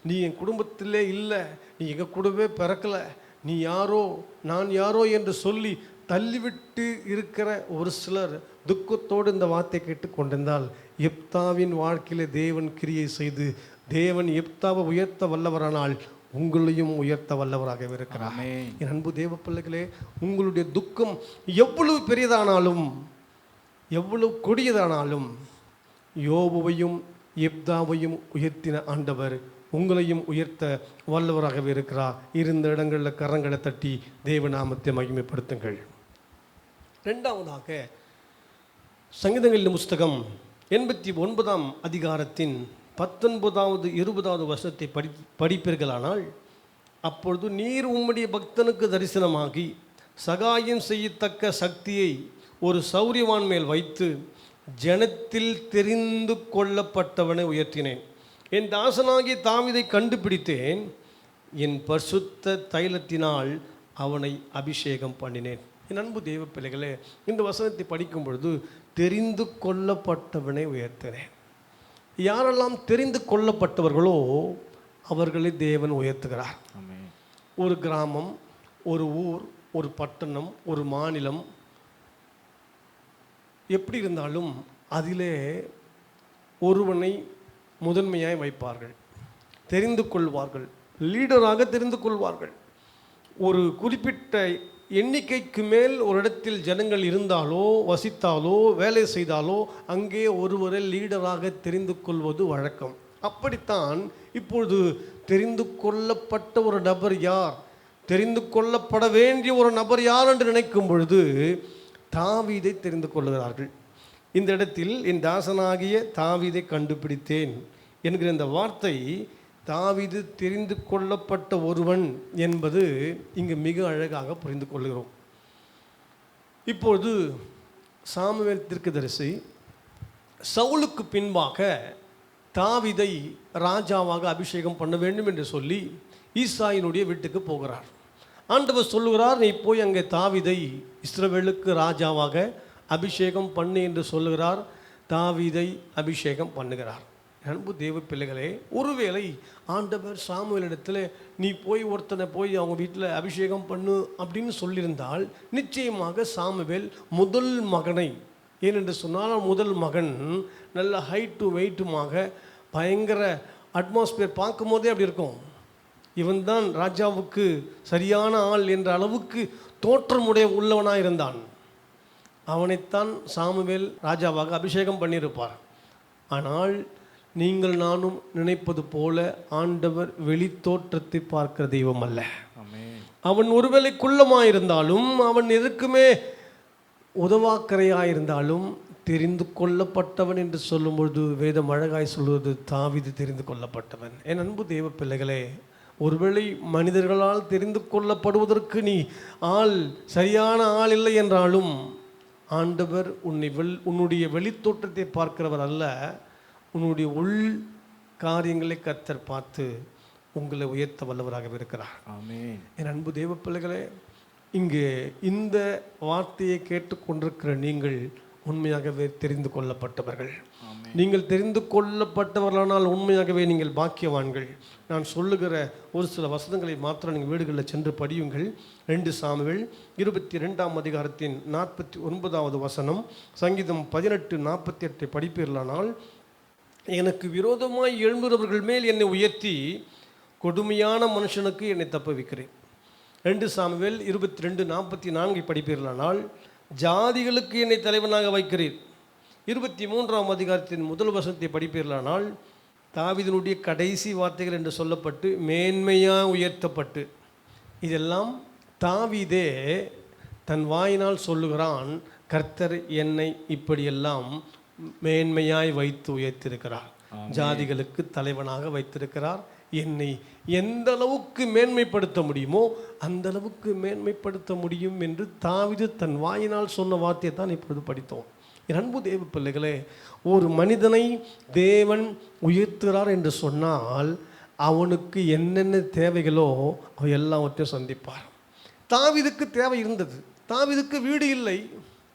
நீ என் குடும்பத்திலே இல்லை, நீ எங்கள் கூடவே பிறக்கலை, நீ யாரோ நான் யாரோ என்று சொல்லி தள்ளிவிட்டு இருக்கிற ஒரு சிலர் துக்கத்தோடு இந்த வார்த்தை கேட்டுக்கொண்டிருந்தால், எப்தாவின் வாழ்க்கையிலே தேவன் கிரியை செய்து தேவன் எப்தாவை உயர்த்த வல்லவரானால் உங்களையும் உயர்த்த வல்லவராக இருக்கிறார். என் அன்பு தேவ பிள்ளைகளே, உங்களுடைய துக்கம் எவ்வளவு பெரியதானாலும் எவ்வளவு கொடியதானாலும் யோபுவையும் எப்தாவையும் உயர்த்தின ஆண்டவர் உங்களையும் உயர்த்த வல்லவராகவே இருக்கிறார். இருந்த இடங்களில் கரங்களை தட்டி தேவநாமத்தை மகிமைப்படுத்துங்கள். இரண்டாவதாக சங்கீதங்களின் புஸ்தகம் 89ஆம் அதிகாரத்தின் 19வது 20வது வசனத்தை படிப்பீர்களானால், அப்பொழுது நீர் உம்முடைய பக்தனுக்கு தரிசனமாகி சகாயம் செய்யத்தக்க சக்தியை ஒரு சௌரியவான் மேல் வைத்து ஜனத்தில் தெரிந்து கொள்ளப்பட்டவனை உயர்த்தினேன். என் தாசனாகிய தாவீதை கண்டுபிடித்தேன், என் பரிசுத்த தைலத்தினால் அவனை அபிஷேகம் பண்ணினேன். என் அன்பு தேவ பிள்ளைகளே, இந்த வசனத்தை படிக்கும் பொழுது தெரிந்து கொள்ளப்பட்டவனை உயர்த்தினேன். யாரெல்லாம் தெரிந்து கொள்ளப்பட்டவர்களோ அவர்களை தேவன் உயர்த்துகிறார். ஒரு கிராமம், ஒரு ஊர், ஒரு பட்டணம், ஒரு மாநிலம் எப்படி இருந்தாலும் அதிலே ஒருவனை முதன்மையாய் வைப்பார்கள், தெரிந்து கொள்வார்கள், லீடராக தெரிந்து கொள்வார்கள். ஒரு குறிப்பிட்ட எண்ணிக்கைக்கு மேல் ஒரு இடத்தில் ஜனங்கள் இருந்தாலோ வசித்தாலோ வேலை செய்தாலோ அங்கே ஒருவரை லீடராக தெரிந்து கொள்வது வழக்கம். அப்படித்தான் இப்பொழுது தெரிந்து கொள்ளப்பட்ட ஒரு நபர் யார், தெரிந்து கொள்ளப்பட வேண்டிய ஒரு நபர் யார் என்று நினைக்கும் பொழுது தாவீதை தெரிந்து கொள்கிறார்கள். இந்த இடத்தில் என் தாசனாகிய தாவீதை கண்டுபிடித்தேன் என்கிற இந்த வார்த்தை தாவீது தெரிந்து கொள்ளப்பட்ட ஒருவன் என்பது இங்கு மிக அழகாக புரிந்து கொள்கிறோம். இப்பொழுது சாமுவேல் தீர்க்கதரிசி சவுலுக்கு பின்பாக தாவீதை ராஜாவாக அபிஷேகம் பண்ண வேண்டும் என்று சொல்லி ஈசாயினுடைய வீட்டுக்கு போகிறார். ஆண்டவர் சொல்லுகிறார், நீ போய் அங்கே தாவீதை இஸ்ரவேலுக்கு ராஜாவாக அபிஷேகம் பண்ணு என்று சொல்லுகிறார். தாவீதை அபிஷேகம் பண்ணுகிறார். அன்பு தேவ பிள்ளைகளே, ஒருவேளை ஆண்டவர் சாமுவேலிடத்தில் நீ போய் ஒருத்தனை போய் அவங்க வீட்டில் அபிஷேகம் பண்ணு அப்படின்னு சொல்லியிருந்தால் நிச்சயமாக சாமுவேல் முதல் மகனை, ஏனென்று சொன்னால் முதல் மகன் நல்ல ஹைட்டு வெயிட்டுமாக பயங்கர அட்மாஸ்பியர் பார்க்கும் போதே அப்படி இருக்கும், இவன்தான் ராஜாவுக்கு சரியான ஆள் என்ற அளவுக்கு தோற்றமுடைய உள்ளவனாக இருந்தான். அவனைத்தான் சாமுவேல் ராஜாவாக அபிஷேகம் பண்ணியிருப்பார். ஆனால் நீங்கள் நானும் நினைப்பது போல ஆண்டவர் வெளித்தோற்றத்தை பார்க்கிற தெய்வம் அல்ல. அவன் ஒருவேளை குள்ளமாயிருந்தாலும், அவன் எதற்குமே உதவாக்கரையாயிருந்தாலும் தெரிந்து கொள்ளப்பட்டவன் என்று சொல்லும்பொழுது வேதம் அழகாய் சொல்வது தாவீது தெரிந்து கொள்ளப்பட்டவன். என் அன்பு தேவ பிள்ளைகளே, ஒருவேளை மனிதர்களால் தெரிந்து கொள்ளப்படுவதற்கு நீ சரியான ஆள் இல்லை என்றாலும் ஆண்டவர் உன்னுடைய வெளித்தோற்றத்தை பார்க்கிறவர் அல்ல, உன்னுடைய உள் காரியங்களை கர்த்தர் பார்த்து உங்களை உயர்த்த வல்லவராக இருக்கிறார். ஆமென். என் அன்பு தேவ பிள்ளைகளே, இங்கே இந்த வார்த்தையை கேட்டுக்கொண்டிருக்கிற நீங்கள் உண்மையாகவே தெரிந்து கொள்ளப்பட்டவர்கள். நீங்கள் தெரிந்து கொள்ளப்பட்டவர்களானால் உண்மையாகவே நீங்கள் பாக்கியவான்கள். நான் சொல்லுகிற ஒரு சில வசனங்களை மாத்திரம் நீங்கள் வீடுகளில் சென்று படியுங்கள். 2 சாமுவேல் 22ஆம் அதிகாரத்தின் 49வது வசனம், சங்கீதம் 18:48 படிப்பீர்களானால், எனக்கு விரோதமாய் எழும்புகிறவர்கள் மேல் என்னை உயர்த்தி கொடுமையான மனுஷனுக்கு என்னை தப்புவிக்கிறேன். 2 சாமுவேல் 22:44 படிப்பீர்களானால், ஜாதிகளுக்கு என்னை தலைவனாக வைக்கிறீர். 23ஆம் அதிகாரத்தின் முதல் வசனத்தை படிப்பீர்களானால், தாவீதினுடைய கடைசி வார்த்தைகள் என்று சொல்லப்பட்டு மேன்மையாக உயர்த்தப்பட்டு, இதெல்லாம் தாவீதே தன் வாயினால் சொல்லுகிறான், கர்த்தர் என்னை இப்படியெல்லாம் மேன்மையாய் வைத்து உயர்த்திருக்கிறார், ஜாதிகளுக்கு தலைவனாக வைத்திருக்கிறார், என்னை எந்த அளவுக்கு மேன்மைப்படுத்த முடியுமோ அந்த அளவுக்கு மேன்மைப்படுத்த முடியும் என்று தாவீது தன் வாயினால் சொன்ன வார்த்தையை தான் இப்பொழுது படித்தோம். அன்பு தேவ பிள்ளைகளே, ஒரு மனிதனை தேவன் உயர்த்துகிறார் என்று சொன்னால் அவனுக்கு என்னென்ன தேவைகளோ அவன் எல்லாவற்றையும் சந்திப்பார். தாவீதுக்கு தேவை இருந்தது. தாவீதுக்கு வீடு இல்லை,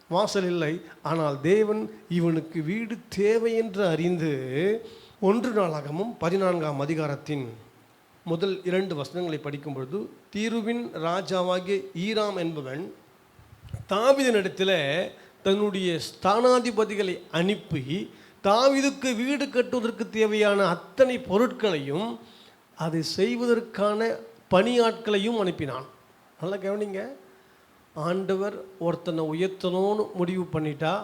வாசல் இல்லை. ஆனால் தேவன் இவனுக்கு வீடு தேவை என்று அறிந்து 1 நாளாகமும் 14ஆம் அதிகாரத்தின் முதல் 2 வசனங்களை படிக்கும் பொழுது, தீருவின் ராஜாவாகிய ஈராம் என்பவன் தாவீதினிடத்தில் தன்னுடைய ஸ்தானாதிபதிகளை அனுப்பி தாவீதுக்கு வீடு கட்டுவதற்கு தேவையான அத்தனை பொருட்களையும் அதை செய்வதற்கான பணியாட்களையும் அனுப்பினான். நல்லா கவனிங்க, ஆண்டவர் ஒருத்தனை உயர்த்தணும்னு முடிவு பண்ணிட்டா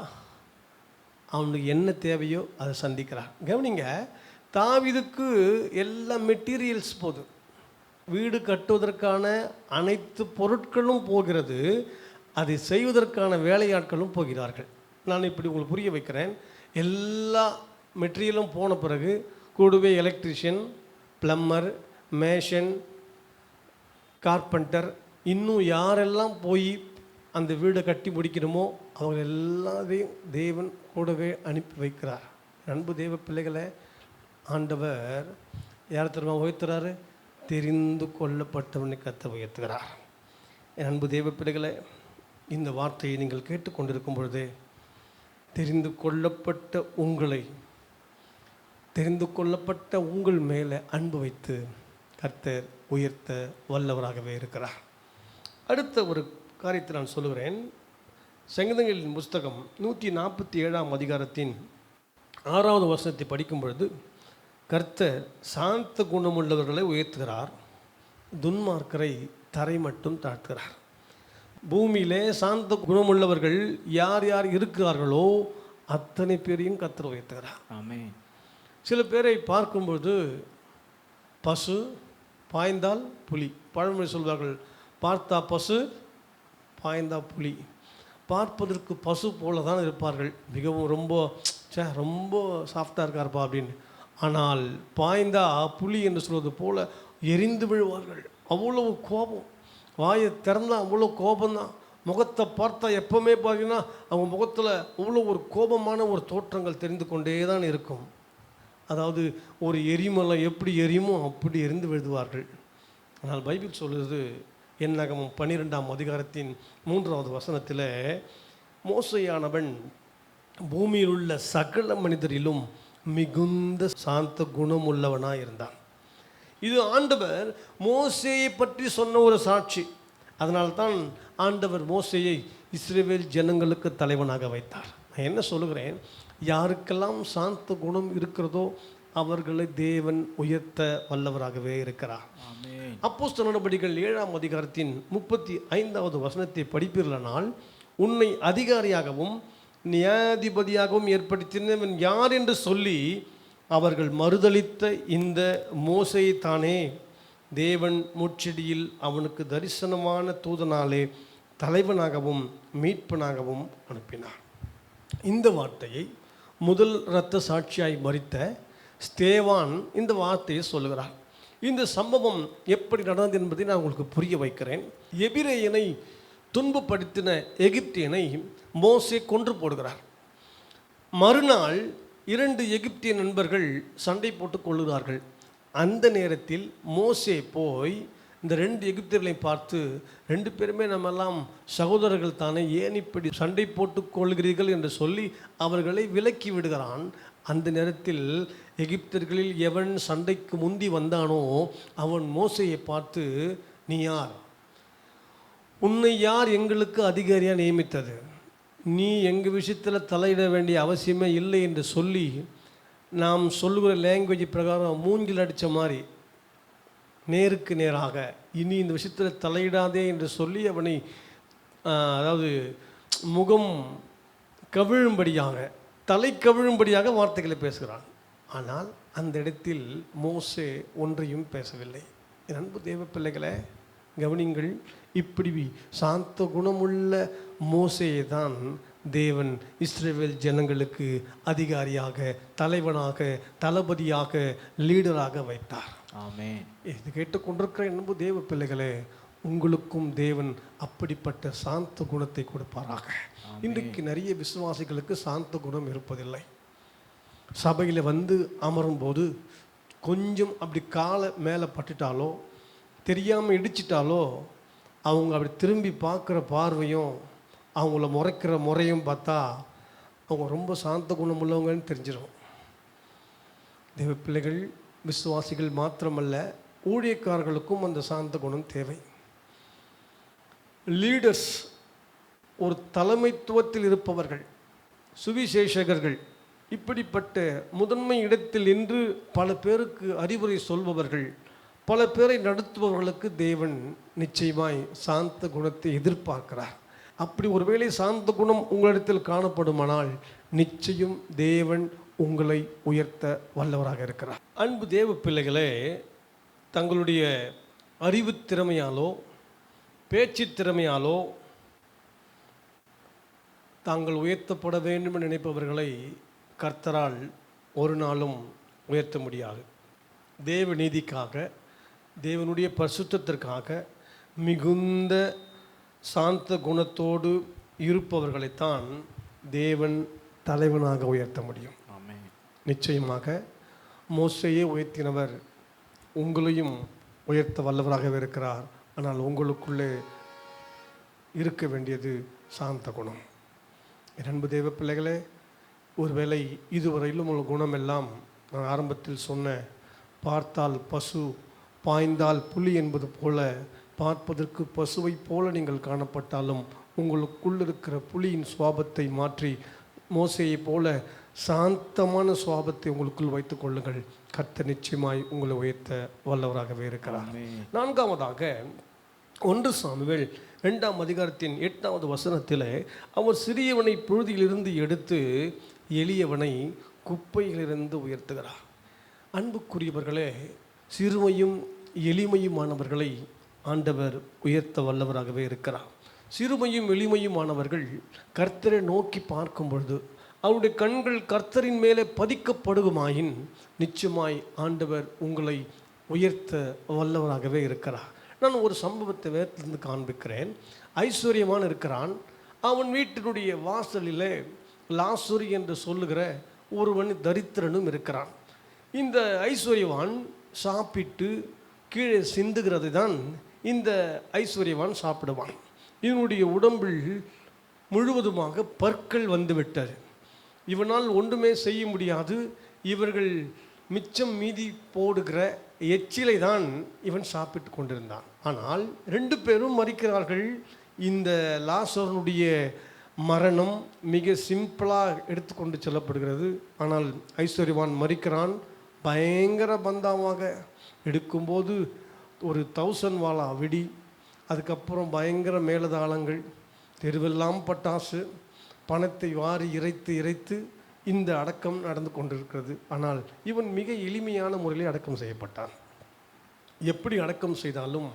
அவனுக்கு என்ன தேவையோ அதை சந்திக்கிறார். கவனிங்க, தாவீதுக்கு எல்லா மெட்டீரியல்ஸ் போதும், வீடு கட்டுவதற்கான அனைத்து பொருட்களும் போகிறது, அதை செய்வதற்கான வேலையாட்களும் போகிறார்கள். நான் இப்படி உங்களுக்கு புரிய வைக்கிறேன். எல்லா மெட்டீரியலும் போன பிறகு கூடவே எலக்ட்ரிஷியன், பிளம்பர், மேஷன், கார்பெண்டர், இன்னும் யாரெல்லாம் போய் அந்த வீடை கட்டி முடிக்கணுமோ அவங்க எல்லாரையும் தேவன் கூடவே அனுப்பி வைக்கிறார். அன்பு தேவ பிள்ளைகளை, ஆண்டவர் யார் தெரியுமா உயர்த்துறாரு? தெரிந்து கொள்ளப்பட்டவனை கர்த்தர் உயர்த்துகிறார். அன்பு தேவ பிள்ளைகளை, இந்த வார்த்தையை நீங்கள் கேட்டுக்கொண்டிருக்கும் பொழுதே தெரிந்து கொள்ளப்பட்ட உங்கள் மேலே அன்பு வைத்து கர்த்தர் உயர்த்த வல்லவராகவே இருக்கிறார். அடுத்த ஒரு காரியத்தை நான் சொல்லுகிறேன். சங்கீதங்களின் புஸ்தகம் 147ஆம் அதிகாரத்தின் 6வது வசனத்தை படிக்கும் பொழுது, கர்த்தர் சாந்த குணமுள்ளவர்களை உயர்த்துகிறார், துன்மார்க்கரை தரை மட்டும் தாழ்த்துகிறார். பூமியிலே சாந்த குணமுள்ளவர்கள் யார் யார் இருக்கிறார்களோ அத்தனை பேரையும் கர்த்தர் உயர்த்துகிறார். ஆமென். சில பேரை பார்க்கும்போது பசு பாய்ந்தால் புலி, பழமொழி சொல்வார்கள், பார்த்தா பசு பாய்ந்தா புலி. பார்ப்பதற்கு பசு போல தான் இருப்பார்கள், மிகவும் ரொம்ப சாஃப்டாக இருக்கார்ப்பா அப்படின்னு. ஆனால் பாய்ந்தா புலி என்று சொல்வது போல எரிந்து விழுவார்கள். அவ்வளவு கோபம், வாயை திறந்தா அவ்வளோ கோபம்தான். முகத்தை பார்த்தா எப்போவுமே பார்த்தீங்கன்னா அவங்க முகத்தில் அவ்வளோ ஒரு கோபமான ஒரு தோற்றங்கள் தெரிந்து கொண்டே தான் இருக்கும். அதாவது ஒரு எரிமலை எப்படி எரியுமோ அப்படி எரிந்து விழுதுவார்கள். ஆனால் பைபிள் சொல்லுறது, என்னாகமம் 12ஆம் அதிகாரத்தின் 3வது வசனத்தில், மோசேயானவன் பூமியில் உள்ள சகல மனிதரிலும் மிகுந்த சாந்த குணம் உள்ளவனாக இருந்தான். இது ஆண்டவர் மோசேயை பற்றி சொன்ன ஒரு சாட்சி. அதனால்தான் ஆண்டவர் மோசேயை இஸ்ரவேல் ஜனங்களுக்கு தலைவனாக வைத்தார். நான் என்ன சொல்லுகிறேன், யாருக்கெல்லாம் சாந்த குணம் இருக்கிறதோ அவர்களை தேவன் உயர்த்த வல்லவராகவே இருக்கிறார். அப்போஸ்தலர் நடபடிகள் 7ஆம் அதிகாரத்தின் 35வது வசனத்தை படிப்பீர்களானால், உன்னை அதிகாரியாகவும் நியாயாதிபதியாகவும் ஏற்படுத்தினவன் யார் என்று சொல்லி அவர்கள் மறுதலித்த இந்த மோசேயை தானே தேவன் முட்செடியில் அவனுக்கு தரிசனமான தூதனாலே தலைவனாகவும் மீட்பனாகவும் அனுப்பினார். இந்த வார்த்தையை முதல் இரத்த சாட்சியாய் மரித்த ஸ்தேவான் இந்த வார்த்தையை சொல்லுகிறார். இந்த சம்பவம் எப்படி நடந்தது என்பதை நான் உங்களுக்கு புரிய வைக்கிறேன். எபிரேயனை துன்பப்படுத்தின எகிப்தியனை மோசே கொன்று போடுகிறார். மறுநாள் 2 எகிப்திய நண்பர்கள் சண்டை போட்டு கொள்கிறார்கள். அந்த நேரத்தில் மோசே போய் இந்த 2 எகிப்தியர்களையும் பார்த்து 2 பேருமே நம்மெல்லாம் சகோதரர்கள் தானே, ஏன் இப்படி சண்டை போட்டுக் கொள்கிறீர்கள் என்று சொல்லி அவர்களை விலக்கி விடுகிறான். அந்த நேரத்தில் எகிப்தியர்களில் எவன் சண்டைக்கு முந்தி வந்தானோ அவன் மோசேயை பார்த்து, நீ யார்? உன்னை யார் எங்களுக்கு அதிகாரியாக நியமித்தது? நீ எங்கள் விஷயத்தில் தலையிட வேண்டிய அவசியமே இல்லை என்று சொல்லி, நாம் சொல்லுகிற லாங்குவேஜ் பிரகாரம் மூங்கில் அடித்த மாதிரி நேருக்கு நேராக, இனி இந்த விஷயத்தில் தலையிடாதே என்று சொல்லி அவனை அதாவது முகம் கவிழும்படியாக, தலை கவிழும்படியாக வார்த்தைகளை பேசுகிறான். ஆனால் அந்த இடத்தில் மோசே ஒன்றையும் பேசவில்லை. என் அன்பு தேவ பிள்ளைகளை கவனிங்கள். இப்படி சாந்த குணமுள்ள மோசேயை தான் தேவன் இஸ்ரவேல் ஜனங்களுக்கு அதிகாரியாக, தலைவனாக, தளபதியாக, லீடராக வைத்தார். ஆமென். இது கேட்டுக்கொண்டிருக்கிற அன்பு தேவ பிள்ளைகளே, உங்களுக்கும் தேவன் அப்படிப்பட்ட சாந்த குணத்தை கொடுப்பாராக. இன்றைக்கு நிறைய விசுவாசிகளுக்கு சாந்த குணம் இருப்பதில்லை. சபையில் வந்து அமரும்போது கொஞ்சம் அப்படி காலை மேலே பட்டுட்டாலோ, தெரியாமல் இடிச்சிட்டாலோ, அவங்க அப்படி திரும்பி பார்க்குற பார்வையும் அவங்கள முறைக்கிற முறையும் பார்த்தா அவங்க ரொம்ப சாந்த குணம் உள்ளவங்கன்னு தெரிஞ்சிடும். தேவ பிள்ளைகள், விசுவாசிகள் மாத்திரமல்ல, ஊழியக்காரர்களுக்கும் அந்த சாந்த குணம் தேவை. லீடர்ஸ், ஒரு தலைமைத்துவத்தில் இருப்பவர்கள், சுவிசேஷகர்கள், இப்படிப்பட்ட முதன்மை இடத்தில் நின்று பல பேருக்கு அறிவுரை சொல்பவர்கள், பல பேரை நடத்துபவர்களுக்கு தேவன் நிச்சயமாய் சாந்த குணத்தை எதிர்பார்க்கிறார். அப்படி ஒருவேளை சாந்த குணம் உங்களிடத்தில் காணப்படுமானால் நிச்சயம் தேவன் உங்களை உயர்த்த வல்லவராக இருக்கிறார். அன்பு தேவ பிள்ளைகளே, தங்களுடைய அறிவு திறமையாலோ பேச்சு திறமையாலோ தாங்கள் உயர்த்தப்பட வேண்டும் என்று நினைப்பவர்களை கர்த்தரால் ஒரு நாளும் உயர்த்த முடியாது. தேவ நீதிக்காக, தேவனுடைய பரிசுத்தத்திற்காக மிகுந்த சாந்த குணத்தோடு இருப்பவர்களைத்தான் தேவன் தலைவனாக உயர்த்த முடியும். நிச்சயமாக மோசேயை உயர்த்தினவர் உங்களையும் உயர்த்த வல்லவராகவே இருக்கிறார். ஆனால் உங்களுக்குள்ளே இருக்க வேண்டியது சாந்த குணம். அன்பு தேவ பிள்ளைகளே, ஒருவேளை இதுவரையிலும் உள்ள குணமெல்லாம் நான் ஆரம்பத்தில் சொன்ன பார்த்தால் பசு பாய்ந்தால் புலி என்பது போல, பார்ப்பதற்கு பசுவை போல நீங்கள் காணப்பட்டாலும் உங்களுக்குள் இருக்கிற புலியின் சுவாபத்தை மாற்றி மோசேயை போல சாந்தமான சுவாபத்தை உங்களுக்குள் வைத்துக் கொள்ளுங்கள். கர்த்தர் நிச்சயமாய் உங்களை உயர்த்த வல்லவராகவே இருக்கிறார். 4வதாக 1 சாமுவேல் 2ஆம் அதிகாரத்தின் 8வது வசனத்தில், அவர் சிறியவனை புழுதியிலிருந்து எடுத்து எளியவனை குப்பையிலிருந்து உயர்த்துகிறார். அன்புக்குரியவர்களே, சிறுமையும் எளிமையுமானவர்களை ஆண்டவர் உயர்த்த வல்லவராகவே இருக்கிறார். சிறுமையும் எளிமையுமானவர்கள் கர்த்தரை நோக்கி பார்க்கும் பொழுது அவருடைய கண்கள் கர்த்தரின் மேலே பதிக்கப்படுமாயின் நிச்சயமாய் ஆண்டவர் உங்களை உயர்த்த வல்லவராகவே இருக்கிறார். நான் ஒரு சம்பவத்தை வேதத்திலிருந்து காண்பிக்கிறேன். ஐஸ்வர்யவான் இருக்கிறான். அவன் வீட்டினுடைய வாசலில் லாசரு என்று சொல்லுகிற ஒருவன் தரித்திரனும் இருக்கிறான். இந்த ஐஸ்வர்யவான் சாப்பிட்டு கீழே சிந்துகிறது தான் இந்த ஐஸ்வர்யவான் சாப்பிடுவான். இவனுடைய உடம்பில் முழுவதுமாக பற்கள் வந்துவிட்டது. இவனால் ஒன்றுமே செய்ய முடியாது. இவர்கள் மிச்சம் மீதி போடுகிற எச்சிலை தான் இவன் சாப்பிட்டு கொண்டிருந்தான். ஆனால் 2 பேரும் மரிக்கிறார்கள். இந்த லாசருடைய மரணம் மிக சிம்பிளாக எடுத்துக்கொண்டு செல்லப்படுகிறது. ஆனால் ஐஸ்வர்யவான் மரிக்கிறான். பயங்கர பந்தாவாக எடுக்கும்போது ஒரு 1000 வாலா வெடி, அதுக்கப்புறம் பயங்கர மேலதாளங்கள், தெருவெல்லாம் பட்டாசு, பணத்தை வாரி இறைத்து இந்த அடக்கம் நடந்து கொண்டிருக்கிறது. ஆனால் இவன் மிக எளிமையான முறையில் அடக்கம் செய்யப்பட்டான். எப்படி அடக்கம் செய்தாலும்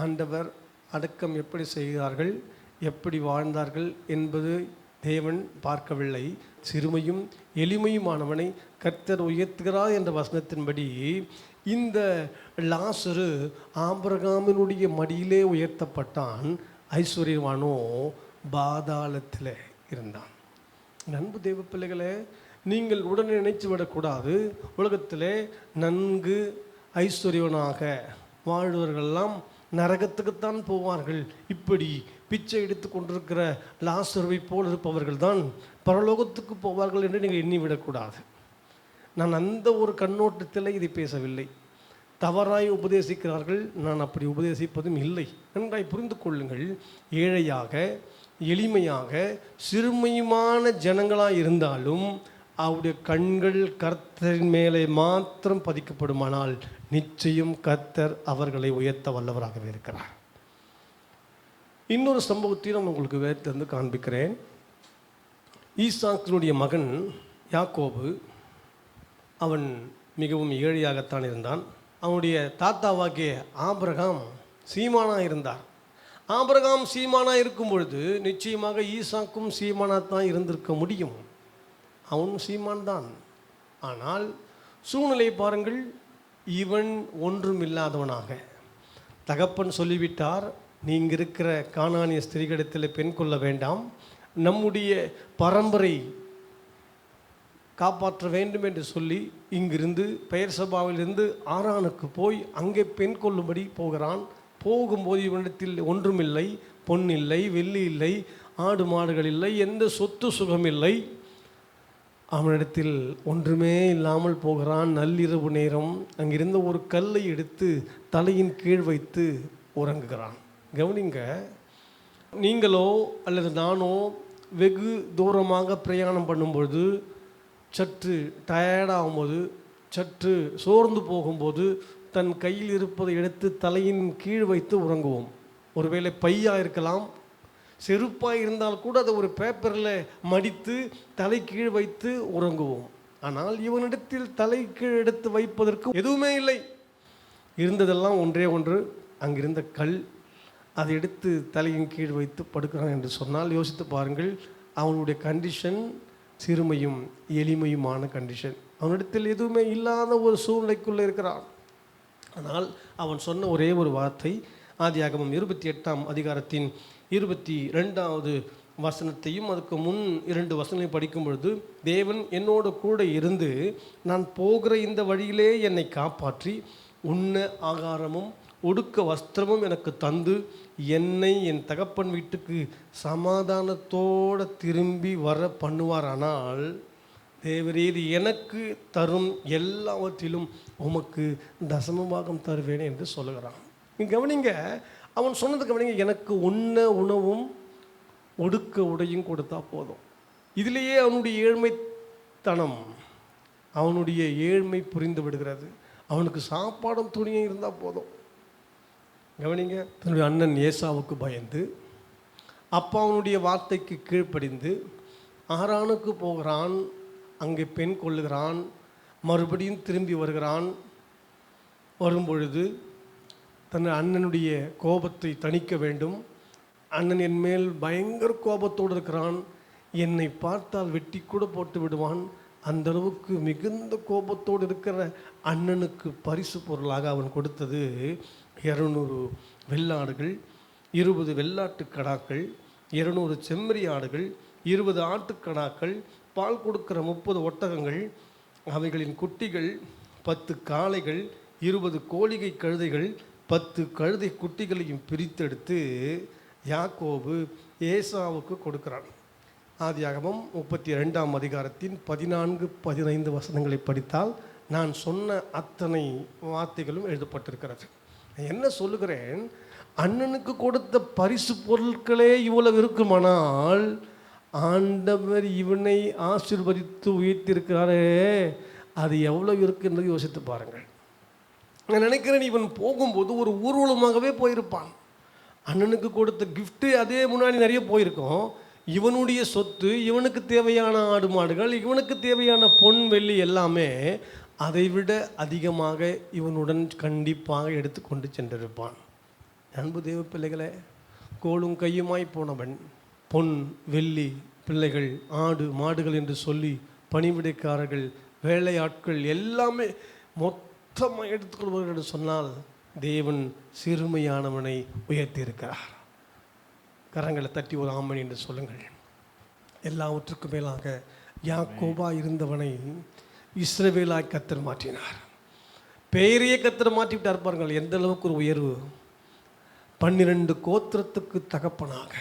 ஆண்டவர் அடக்கம் எப்படி செய்தார்கள், எப்படி வாழ்ந்தார்கள் என்பது தேவன் பார்க்கவில்லை. சிறுமையும் எளிமையுமானவனை கர்த்தர் உயர்த்துகிறார் என்ற வசனத்தின்படி இந்த லாசரு ஆபிரகாமினுடைய மடியிலே உயர்த்தப்பட்டான். ஐஸ்வர்யவானோ பாதாளத்தில் இருந்தான். அன்பு தேவ பிள்ளைகளே, நீங்கள் உடனே நினைத்து விடக்கூடாது உலகத்திலே நன்கு ஐஸ்வர்யவனாக வாழ்வர்களெல்லாம் நரகத்துக்குத்தான் போவார்கள். இப்படி பிச்சை எடுத்து கொண்டிருக்கிற லாசருவை போல் இருப்பவர்கள் தான் பரலோகத்துக்கு போவார்கள் என்று நீங்கள் எண்ணிவிடக்கூடாது. நான் அந்த ஒரு கண்ணோட்டத்தில் இதை பேசவில்லை. தவறாய் உபதேசிக்கிறார்கள், நான் அப்படி உபதேசிப்பதும் இல்லை. நன்றாய் புரிந்து கொள்ளுங்கள். ஏழையாக, எளிமையாக, சிறுமையுமான ஜனங்களாக இருந்தாலும் அவருடைய கண்கள் கர்த்தரின் மேலே மாத்திரம் பதிக்கப்படுமானால் நிச்சயம் கர்த்தர் அவர்களை உயர்த்த வல்லவராகவே இருக்கிறார். இன்னொரு சம்பவத்தையும் நான் உங்களுக்கு வேறு காண்பிக்கிறேன். ஈசாக்கினுடைய மகன் யாக்கோபு, அவன் மிகவும் ஏழையாகத்தான் இருந்தான். அவனுடைய தாத்தாவாகிய ஆபிரகாம் சீமானாக இருந்தார். ஆபிரகாம் சீமானாக இருக்கும் பொழுது நிச்சயமாக ஈசாக்கும் சீமானாக தான் இருந்திருக்க முடியும். அவனும் சீமான் தான். ஆனால் சூழ்நிலை பாருங்கள், இவன் ஒன்றும் இல்லாதவனாக, தகப்பன் சொல்லிவிட்டார், நீங்கள் இருக்கிற கானானிய ஸ்திரீகளிடத்தில் பெண் கொள்ள வேண்டாம், நம்முடைய பரம்பரை காப்பாற்ற வேண்டும் என்று சொல்லி இங்கிருந்து பெயர்சபாவிலிருந்து ஆரானுக்கு போய் அங்கே பெண் கொள்ளும்படி போகிறான். போகும்போது இவனிடத்தில் ஒன்றுமில்லை, பொன் இல்லை, வெள்ளி இல்லை, ஆடு மாடுகள் இல்லை, எந்த சொத்து சுகம் இல்லை. அவனிடத்தில் ஒன்றுமே இல்லாமல் போகிறான். நள்ளிரவு நேரம் அங்கிருந்த ஒரு கல்லை எடுத்து தலையின் கீழ் வைத்து உறங்குகிறான். கவனிங்க, நீங்களோ அல்லது நானோ வெகு தூரமாக பிரயாணம் பண்ணும்பொழுது, சற்று டயர்டாகும்போது, சற்று சோர்ந்து போகும்போது தன் கையில் இருப்பதை எடுத்து தலையின் கீழ் வைத்து உறங்குவோம். ஒருவேளை பையாக இருக்கலாம், செருப்பாக இருந்தால் கூட அதை ஒரு பேப்பரில் மடித்து தலை கீழ் வைத்து உறங்குவோம். ஆனால் இவனிடத்தில் தலை கீழ் எடுத்து வைப்பதற்கு எதுவுமே இல்லை. இருந்ததெல்லாம் ஒன்றே ஒன்று, அங்கிருந்த கல். அதை எடுத்து தலையின் கீழ் வைத்து படுக்கிறான் என்று சொன்னால் யோசித்து பாருங்கள். அவனுடைய கண்டிஷன் சிறுமையும் எளிமையுமான கண்டிஷன். அவனிடத்தில் எதுவுமே இல்லாத ஒரு சூழ்நிலைக்குள்ளே இருக்கிறான். ஆனால் அவன் சொன்ன ஒரே ஒரு வார்த்தை, ஆதியாகமம் 28ஆம் அதிகாரத்தின் 22வது வசனத்தையும் அதுக்கு முன் 2 வசனங்களையும் படிக்கும் பொழுது, தேவன் என்னோடு கூட இருந்து நான் போகிற இந்த வழியிலே என்னை காப்பாற்றி உண்ண ஆகாரமும் உடுக்க வஸ்திரமும் எனக்கு தந்து என்னை என் தகப்பன் வீட்டுக்கு சமாதானத்தோடு திரும்பி வர பண்ணுவாரானால் தேவரீர் எனக்கு தரும் எல்லாவற்றிலும் உமக்கு தசமபாகம் தருவேன் என்று சொல்லுகிறான். கவனிங்க, அவன் சொன்னது கவனிங்க, எனக்கு உண்ண உணவும் ஒடுக்க உடையும் கொடுத்தா போதும். இதிலேயே அவனுடைய ஏழ்மைத்தனம், அவனுடைய ஏழ்மை புரிந்து விடுகிறது. அவனுக்கு சாப்பாடும் துணியும் இருந்தால் போதும். கவனிங்க, தன்னுடைய அண்ணன் ஏசாவுக்கு பயந்து அப்பா அவனுடைய வார்த்தைக்கு கீழ்ப்படிந்து ஆரானுக்கு போகிறான். அங்கே பெண் கொள்ளுகிறான். மறுபடியும் திரும்பி வருகிறான். வரும்பொழுது தன் அண்ணனுடைய கோபத்தை தணிக்க வேண்டும். அண்ணன் என் மேல் பயங்கர கோபத்தோடு இருக்கிறான், என்னை பார்த்தால் வெட்டி கூட போட்டு விடுவான். அந்த அளவுக்கு மிகுந்த கோபத்தோடு இருக்கிற அண்ணனுக்கு பரிசு பொருளாக அவன் கொடுத்தது 200 வெள்ளாடுகள், 20 வெள்ளாட்டு கடாக்கள், 200 செம்மறி ஆடுகள், 20 ஆட்டுக்கடாக்கள், பால் கொடுக்கிற 30 ஒட்டகங்கள், அவைகளின் குட்டிகள், 10 காளைகள், 20 கோழிகை கழுதைகள், 10 கழுதை குட்டிகளையும் பிரித்தெடுத்து யாக்கோபு ஏசாவுக்கு கொடுக்கிறான். ஆதியாகமம் 32ஆம் அதிகாரத்தின் 14-15 வசனங்களை படித்தால் நான் சொன்ன அத்தனை வார்த்தைகளும் எழுதப்பட்டிருக்கிறது. என்ன சொல்லுகிறேன், அண்ணனுக்கு கொடுத்த பரிசு பொருட்களே இவ்வளவு இருக்குமானால் ஆண்டவர் இவனை ஆசீர்வதித்து உயர்த்தியிருக்கிறாரே, அது எவ்வளோ இருக்குன்றது யோசித்து பாருங்கள். நான் நினைக்கிறேன், இவன் போகும்போது ஒரு ஊர்வலமாகவே போயிருப்பான். அண்ணனுக்கு கொடுத்த கிஃப்ட்டு அதே முன்னாடி நிறைய போயிருக்கோம். இவனுடைய சொத்து, இவனுக்கு தேவையான ஆடு மாடுகள், இவனுக்கு தேவையான பொன் வெள்ளி எல்லாமே அதைவிட அதிகமாக இவனுடன் கண்டிப்பாக எடுத்துக்கொண்டு சென்றிருப்பான். அன்பு தேவ பிள்ளைகளே, கோலும் கையுமாய் போனவன் பொன் வெள்ளி பிள்ளைகள் ஆடு மாடுகள் என்று சொல்லி பணிவிடைக்காரர்கள் வேலையாட்கள் எல்லாமே மொத்தமாக எடுத்துக்கொள்வார்கள் என்று சொன்னால் தேவன் சிறுமையானவனை உயர்த்தியிருக்கிறார். கரங்களை தட்டி ஒரு ஆமணி என்று சொல்லுங்கள். எல்லாவற்றுக்கும் மேலாக யாக்கோபா இருந்தவனை இஸ்ரவேலாய் கர்த்தர் மாற்றினார். பெயரையே கர்த்தர் மாற்றி விட்டார் பாருங்கள். எந்த அளவுக்கு ஒரு உயர்வு! 12 கோத்திரத்துக்கு தகப்பனாக,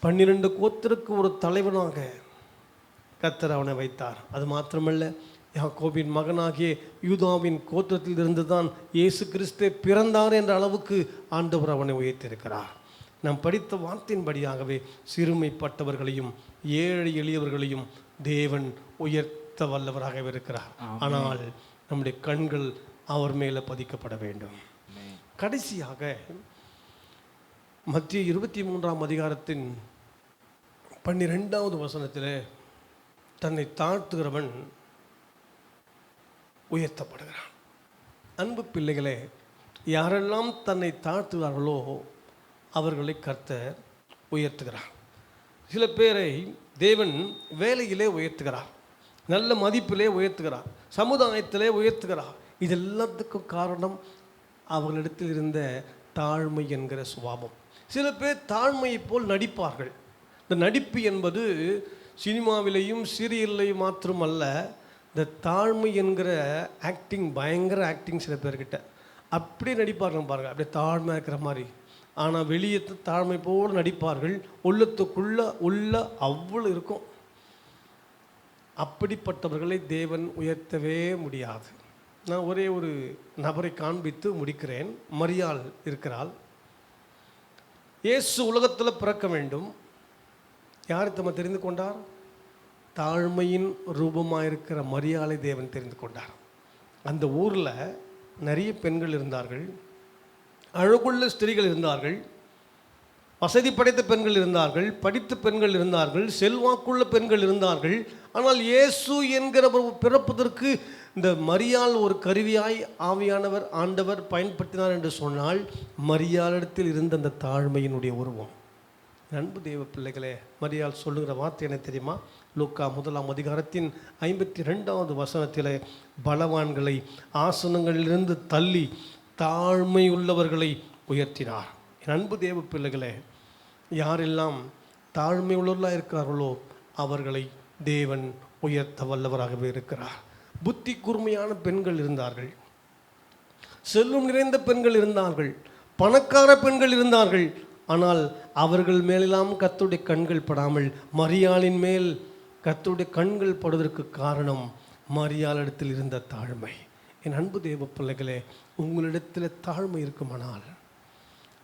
12 கோத்திரத்துக்கு ஒரு தலைவனாக கர்த்தர் அவனை வைத்தார். அது மாத்திரமல்ல, யாக்கோபின் மகனாகிய யூதாவின் கோத்திரத்தில் இருந்து தான் இயேசு கிறிஸ்து பிறந்தார் என்ற அளவுக்கு ஆண்டவர் அவனை உயர்த்தியிருக்கிறார். நாம் படித்த வார்த்தையின்படியாகவே சிறுமைப்பட்டவர்களையும் ஏழை எளியவர்களையும் தேவன் உயர்த்த வல்லவராக இருக்கிறார். ஆனால் நம்முடைய கண்கள் அவர் மேலே பதிக்கப்பட வேண்டும். கடைசியாக மத்திய 23ஆம் அதிகாரத்தின் 12வது வசனத்தில் தன்னை தாழ்த்துகிறவன் உயர்த்தப்படுகிறான். அன்பு பிள்ளைகளே, யாரெல்லாம் தன்னை தாழ்த்துகிறார்களோ அவர்களை கர்த்தர் உயர்த்துகிறார். சில பேரை தேவன் வேலையிலே உயர்த்துகிறார், நல்ல மதிப்பிலே உயர்த்துகிறார், சமுதாயத்திலே உயர்த்துகிறார். இது எல்லாத்துக்கும் காரணம் அவர்களிடத்தில் இருந்த தாழ்மை என்கிற சுபாவம். சில பேர் தாழ்மையை போல் நடிப்பார்கள். இந்த நடிப்பு என்பது சினிமாவிலையும் சீரியல்லையும் மாத்திரமல்ல, இந்த தாழ்மை என்கிற ஆக்டிங், பயங்கர ஆக்டிங் சில பேர்கிட்ட அப்படியே நடிப்பார்கள் பாருங்கள், அப்படியே தாழ்மையாக இருக்கிற மாதிரி. ஆனால் வெளியே தாழ்மை போல் நடிப்பார்கள், உள்ள அவ்வளோ இருக்கும். அப்படிப்பட்டவர்களை தேவன் உயர்த்தவே முடியாது. நான் ஒரே ஒரு நபரை காண்பித்து முடிக்கிறேன். மரியாள் இருக்கிறாள். இயேசு உலகத்தில் பிறக்க வேண்டும். யார் தம்மை தெரிந்து கொண்டார்? தாழ்மையின் ரூபமாக இருக்கிற மரியாளை தேவன் தெரிந்து கொண்டார். அந்த ஊரில் நிறைய பெண்கள் இருந்தார்கள், அழகுள்ள ஸ்திரீகள் இருந்தார்கள், வசதி படைத்த பெண்கள் இருந்தார்கள், படித்த பெண்கள் இருந்தார்கள், செல்வாக்குள்ள பெண்கள் இருந்தார்கள். ஆனால் இயேசு என்கிறவர் பிறப்பதற்கு இந்த மரியாள் ஒரு கருவியாய் ஆவியானவர் ஆண்டவர் பயன்படுத்தினார் என்று சொன்னால் மரியாளிடத்தில் இருந்த அந்த தாழ்மையினுடைய உருவம். அன்பு தேவ பிள்ளைகளே, மரியாள் சொல்லுகிற வார்த்தை என்ன தெரியுமா? லூக்கா 1ஆம் அதிகாரத்தின் 52வது வசனத்தில் பலவான்களை ஆசனங்களிலிருந்து தள்ளி தாழ்மை உள்ளவர்களை உயர்த்தினார். என் அன்பு தேவ பிள்ளைகளே, யாரெல்லாம் தாழ்மை உள்ளவர்களாக இருக்கிறார்களோ அவர்களை தேவன் உயர்த்த வல்லவராகவே இருக்கிறார். புத்தி கூர்மையான பெண்கள் இருந்தார்கள், செல்வம் நிறைந்த பெண்கள் இருந்தார்கள், பணக்கார பெண்கள் இருந்தார்கள். ஆனால் அவர்கள் மேலெல்லாம் கர்த்தருடைய கண்கள் படாமல் மரியாளின் மேல் கர்த்தருடைய கண்கள் படுவதற்கு காரணம் மரியாளிடத்தில் இருந்த தாழ்மை. என் அன்பு தேவ பிள்ளைகளே, உங்களிடத்தில் தாழ்மை இருக்குமானால்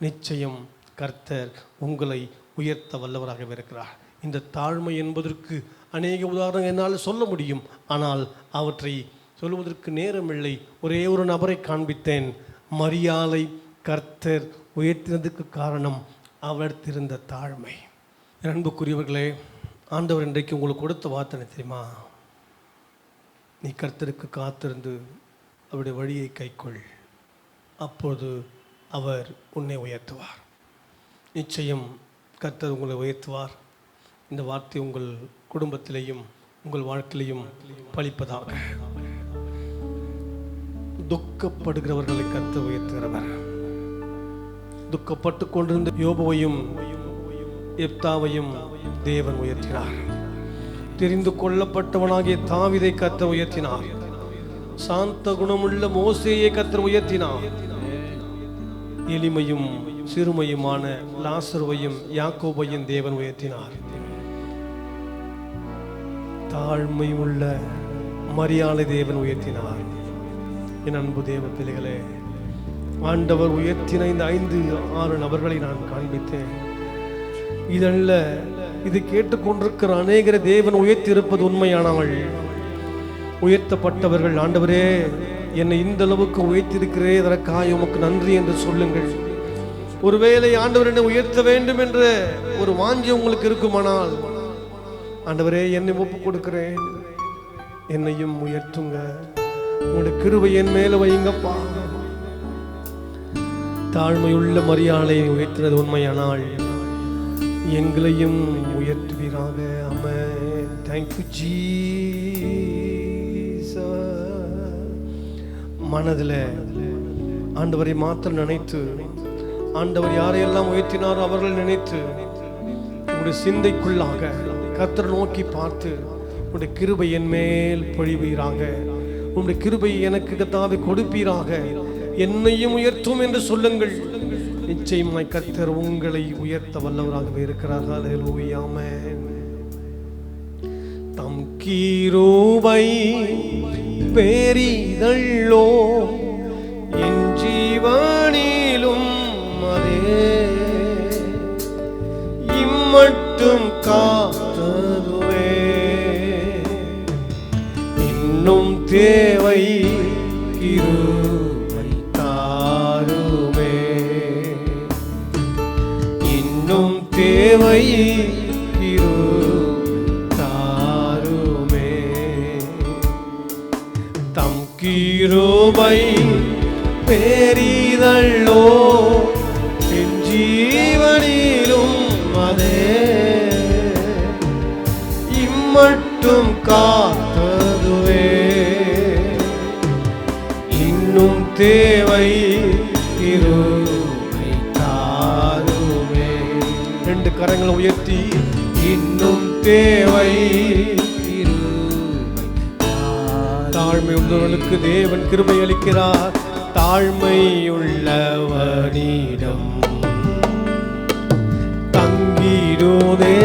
நிச்சயம் கர்த்தர் உங்களை உயர்த்த வல்லவராகவே இருக்கிறார். இந்த தாழ்மை என்பதற்கு அநேக உதாரணங்கள் என்னால் சொல்ல முடியும், ஆனால் அவற்றை சொல்வதற்கு நேரமில்லை. ஒரே ஒரு நபரை காண்பித்தேன். மரியாளை கர்த்தர் உயர்த்தினதுக்கு காரணம் அவரிடத்திருந்த தாழ்மை. அன்புக்குரியவர்களே, ஆண்டவர் இன்றைக்கு உங்களுக்கு கொடுத்த வார்த்தை தெரியுமா? நீ கர்த்தருக்கு காத்திருந்து அவருடைய வழியை கைக்கொள், அப்போது அவர் உன்னை உயர்த்துவார். நிச்சயம் கர்த்தர் உங்களை உயர்த்துவார். இந்த வார்த்தை உங்கள் குடும்பத்திலேயும் உங்கள் வாழ்க்கையிலையும் பலிப்பதாக. துக்கப்படுகிறவர்களை கர்த்தர் உயர்த்துகிறவர். துக்கப்பட்டு கொண்டிருந்த யோபுவையும் எப்தாவையும் தேவன் உயர்த்தினார். தெரிந்து கொள்ளப்பட்டவனாகிய தாவீதை கர்த்தர் உயர்த்தினார். சாந்த குணமுள்ள மோசேயை கர்த்தர் உயர்த்தினார். எளிமையும் சிறுமையுமான லாசருவையும் யாக்கோபையும் தேவன் உயர்த்தினார். தாழ்மை உள்ள மரியாளை தேவன் உயர்த்தினார். என் அன்பு தேவ பிள்ளைகளே, ஆண்டவர் உயர்த்தின இந்த 5-6 நபர்களை நான் காண்பித்தேன். இதல்ல, இது கேட்டுக்கொண்டிருக்கிற அநேகரை தேவன் உயர்த்தி இருப்பது உண்மையானவள். உயர்த்தப்பட்டவர்கள், ஆண்டவரே என்னை இந்த அளவுக்கு உயர்த்திருக்கிறே, அதற்காக உமக்கு நன்றி என்று சொல்லுங்கள். ஒருவேளை ஆண்டவர் என்னை உயர்த்த வேண்டும் என்ற ஒரு வாஞ்சி உங்களுக்கு இருக்குமானால், ஆண்டவரே என்னை ஒப்பு கொடுக்கிறேன், என்னையும் உயர்த்துங்க, உங்களுடைய கிருபை என் மேல வைங்கப்பா. தாழ்மையுள்ள மரியாளை உயர்த்தினது உண்மையானால் எங்களையும் உயர்த்துவீராக. ஆமென். Thank you Jesus. மனதில் ஆண்டவரை மாத்திரம் நினைத்து, ஆண்டவர் யாரையெல்லாம் உயர்த்தினாரோ அவர்களை நினைத்து, உங்களுடைய சிந்தைக்குள்ளாக கர்த்தரை நோக்கி பார்த்து, உங்களுடைய கிருபை என் மேல் பொழிவீராக, உம்முடைய கிருபையை எனக்கு கர்த்தாவே கொடுப்பீராக, என்னையும் உயர்த்தும் என்று சொல்லுங்கள். நிச்சயமாய் கர்த்தர் உங்களை உயர்த்த வல்லவராகவே இருக்கிறார். ஹல்லேலூயா, ஆமென். தம் கிருபை பெரிதல்லோ, என் ஜீவனிலும் அதே இம்மட்டும் காத்ததுவே, இன்னும் தேவை கிருபை தாருமே, இன்னும் தேவை கிருபை தாருமே. தம் கிருபை பெரிதல்லோ, என் ஜீவனிலும் அதே இம்மட்டும் காத்ததுவே, இன்னும் தேவை கிருபை தாருமே. ரெண்டு கரங்களை உயர்த்தி, இன்னும் தேவை கிருபை தாருமே. தாழ்மை உள்ளவர்களுக்கு தேவன் கிருபை அளிக்கிறார். தாழ்மை உள்ளவனிடம் தங்கிடுதே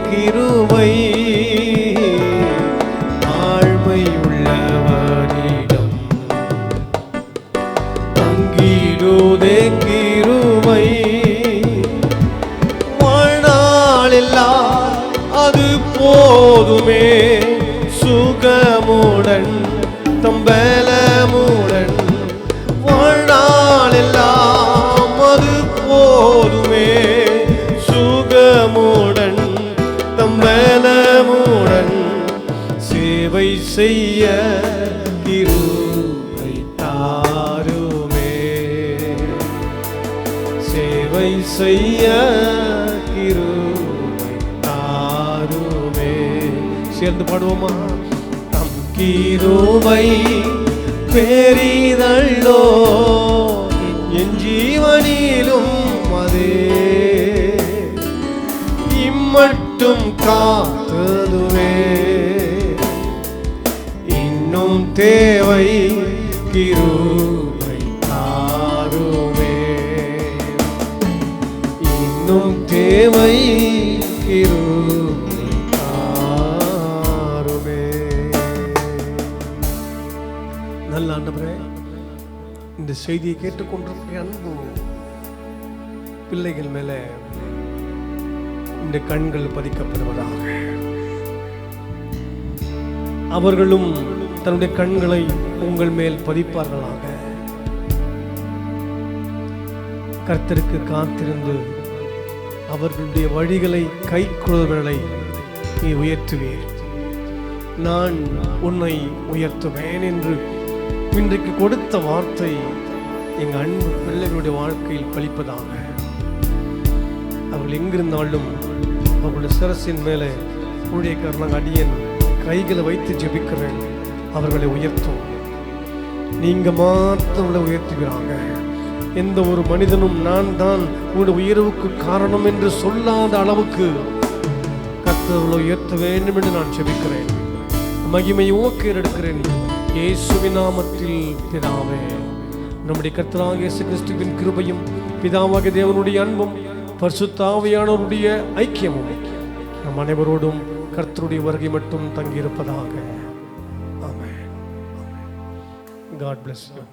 கிருபை, தாழ்மை உள்ளவனிடம் தங்கிடுதே கிருபை. வாழ்நாளெல்லாம் அது போதுமே, சுகமுடன் தம்பலமுடன் வாழ்நாளெல்லாம் அது போதுமே, சுகமுடன் தம்பலமுடன் சேவை செய்ய கிருபை தாருமே, சேவை செய்ய கிருபை தாருமே. சேர்ந்து பாடுவோமா? தம் கிருபை பெரிதல்லோ, என் ஜீவனிலும் அதே இம்மட்டும் காத்ததுவே, இன்னும் தேவை கிருபை தாருமே, இன்னும் தேவை கிருபை தாருமே. நல்ல ஆண்டவரே, இந்த செய்தியை கேட்டுக்கொண்டிருக்கிற அன்பு பிள்ளைகள் மேல இந்த கண்கள் பதிக்கப்படுவதாக. அவர்களும் தன்னுடைய கண்களை உங்கள் மேல் பதிப்பார்களாக. கர்த்தருக்கு காத்திருந்து அவர்களுடைய வழிகளை கைக்கொள்வர்களை நீ உயர்த்துவீர். நான் உன்னை உயர்த்துவேன் என்று இன்றைக்கு கொடுத்த வார்த்தை எங்கள் அன்பு பிள்ளைகளுடைய வாழ்க்கையில் பலிப்பதாக. அவர்கள் எங்கிருந்தாலும் அவர்களுடைய சிரசின் மேலே ஊழியக்காரனாக அடியேன் கைகளை வைத்து ஜெபிக்கிறேன். அவர்களை உயர்த்தும். நீங்க மாத்திரம் உயர்த்துகிறாங்க. எந்த ஒரு மனிதனும் நான் தான் உங்களுடைய உயர்வுக்கு காரணம் என்று சொல்லாத அளவுக்கு கர்த்தரை உயர்த்த வேண்டும் என்று நான் ஜெபிக்கிறேன். மகிமையை உமக்கு எடுக்கிறேன் இயேசுவின் நாமத்தில் பிதாவே. நம்முடைய கர்த்தராகிய இயேசு கிறிஸ்துவின் கிருபையும் பிதாவாகிய தேவனுடைய அன்பும் பரிசுத்த ஆவியானவருடைய ஐக்கியமும் நம் அனைவரோடும் கர்த்தருடைய வருகை மட்டும் தங்கியிருப்பதாக. ஆமென். God bless you.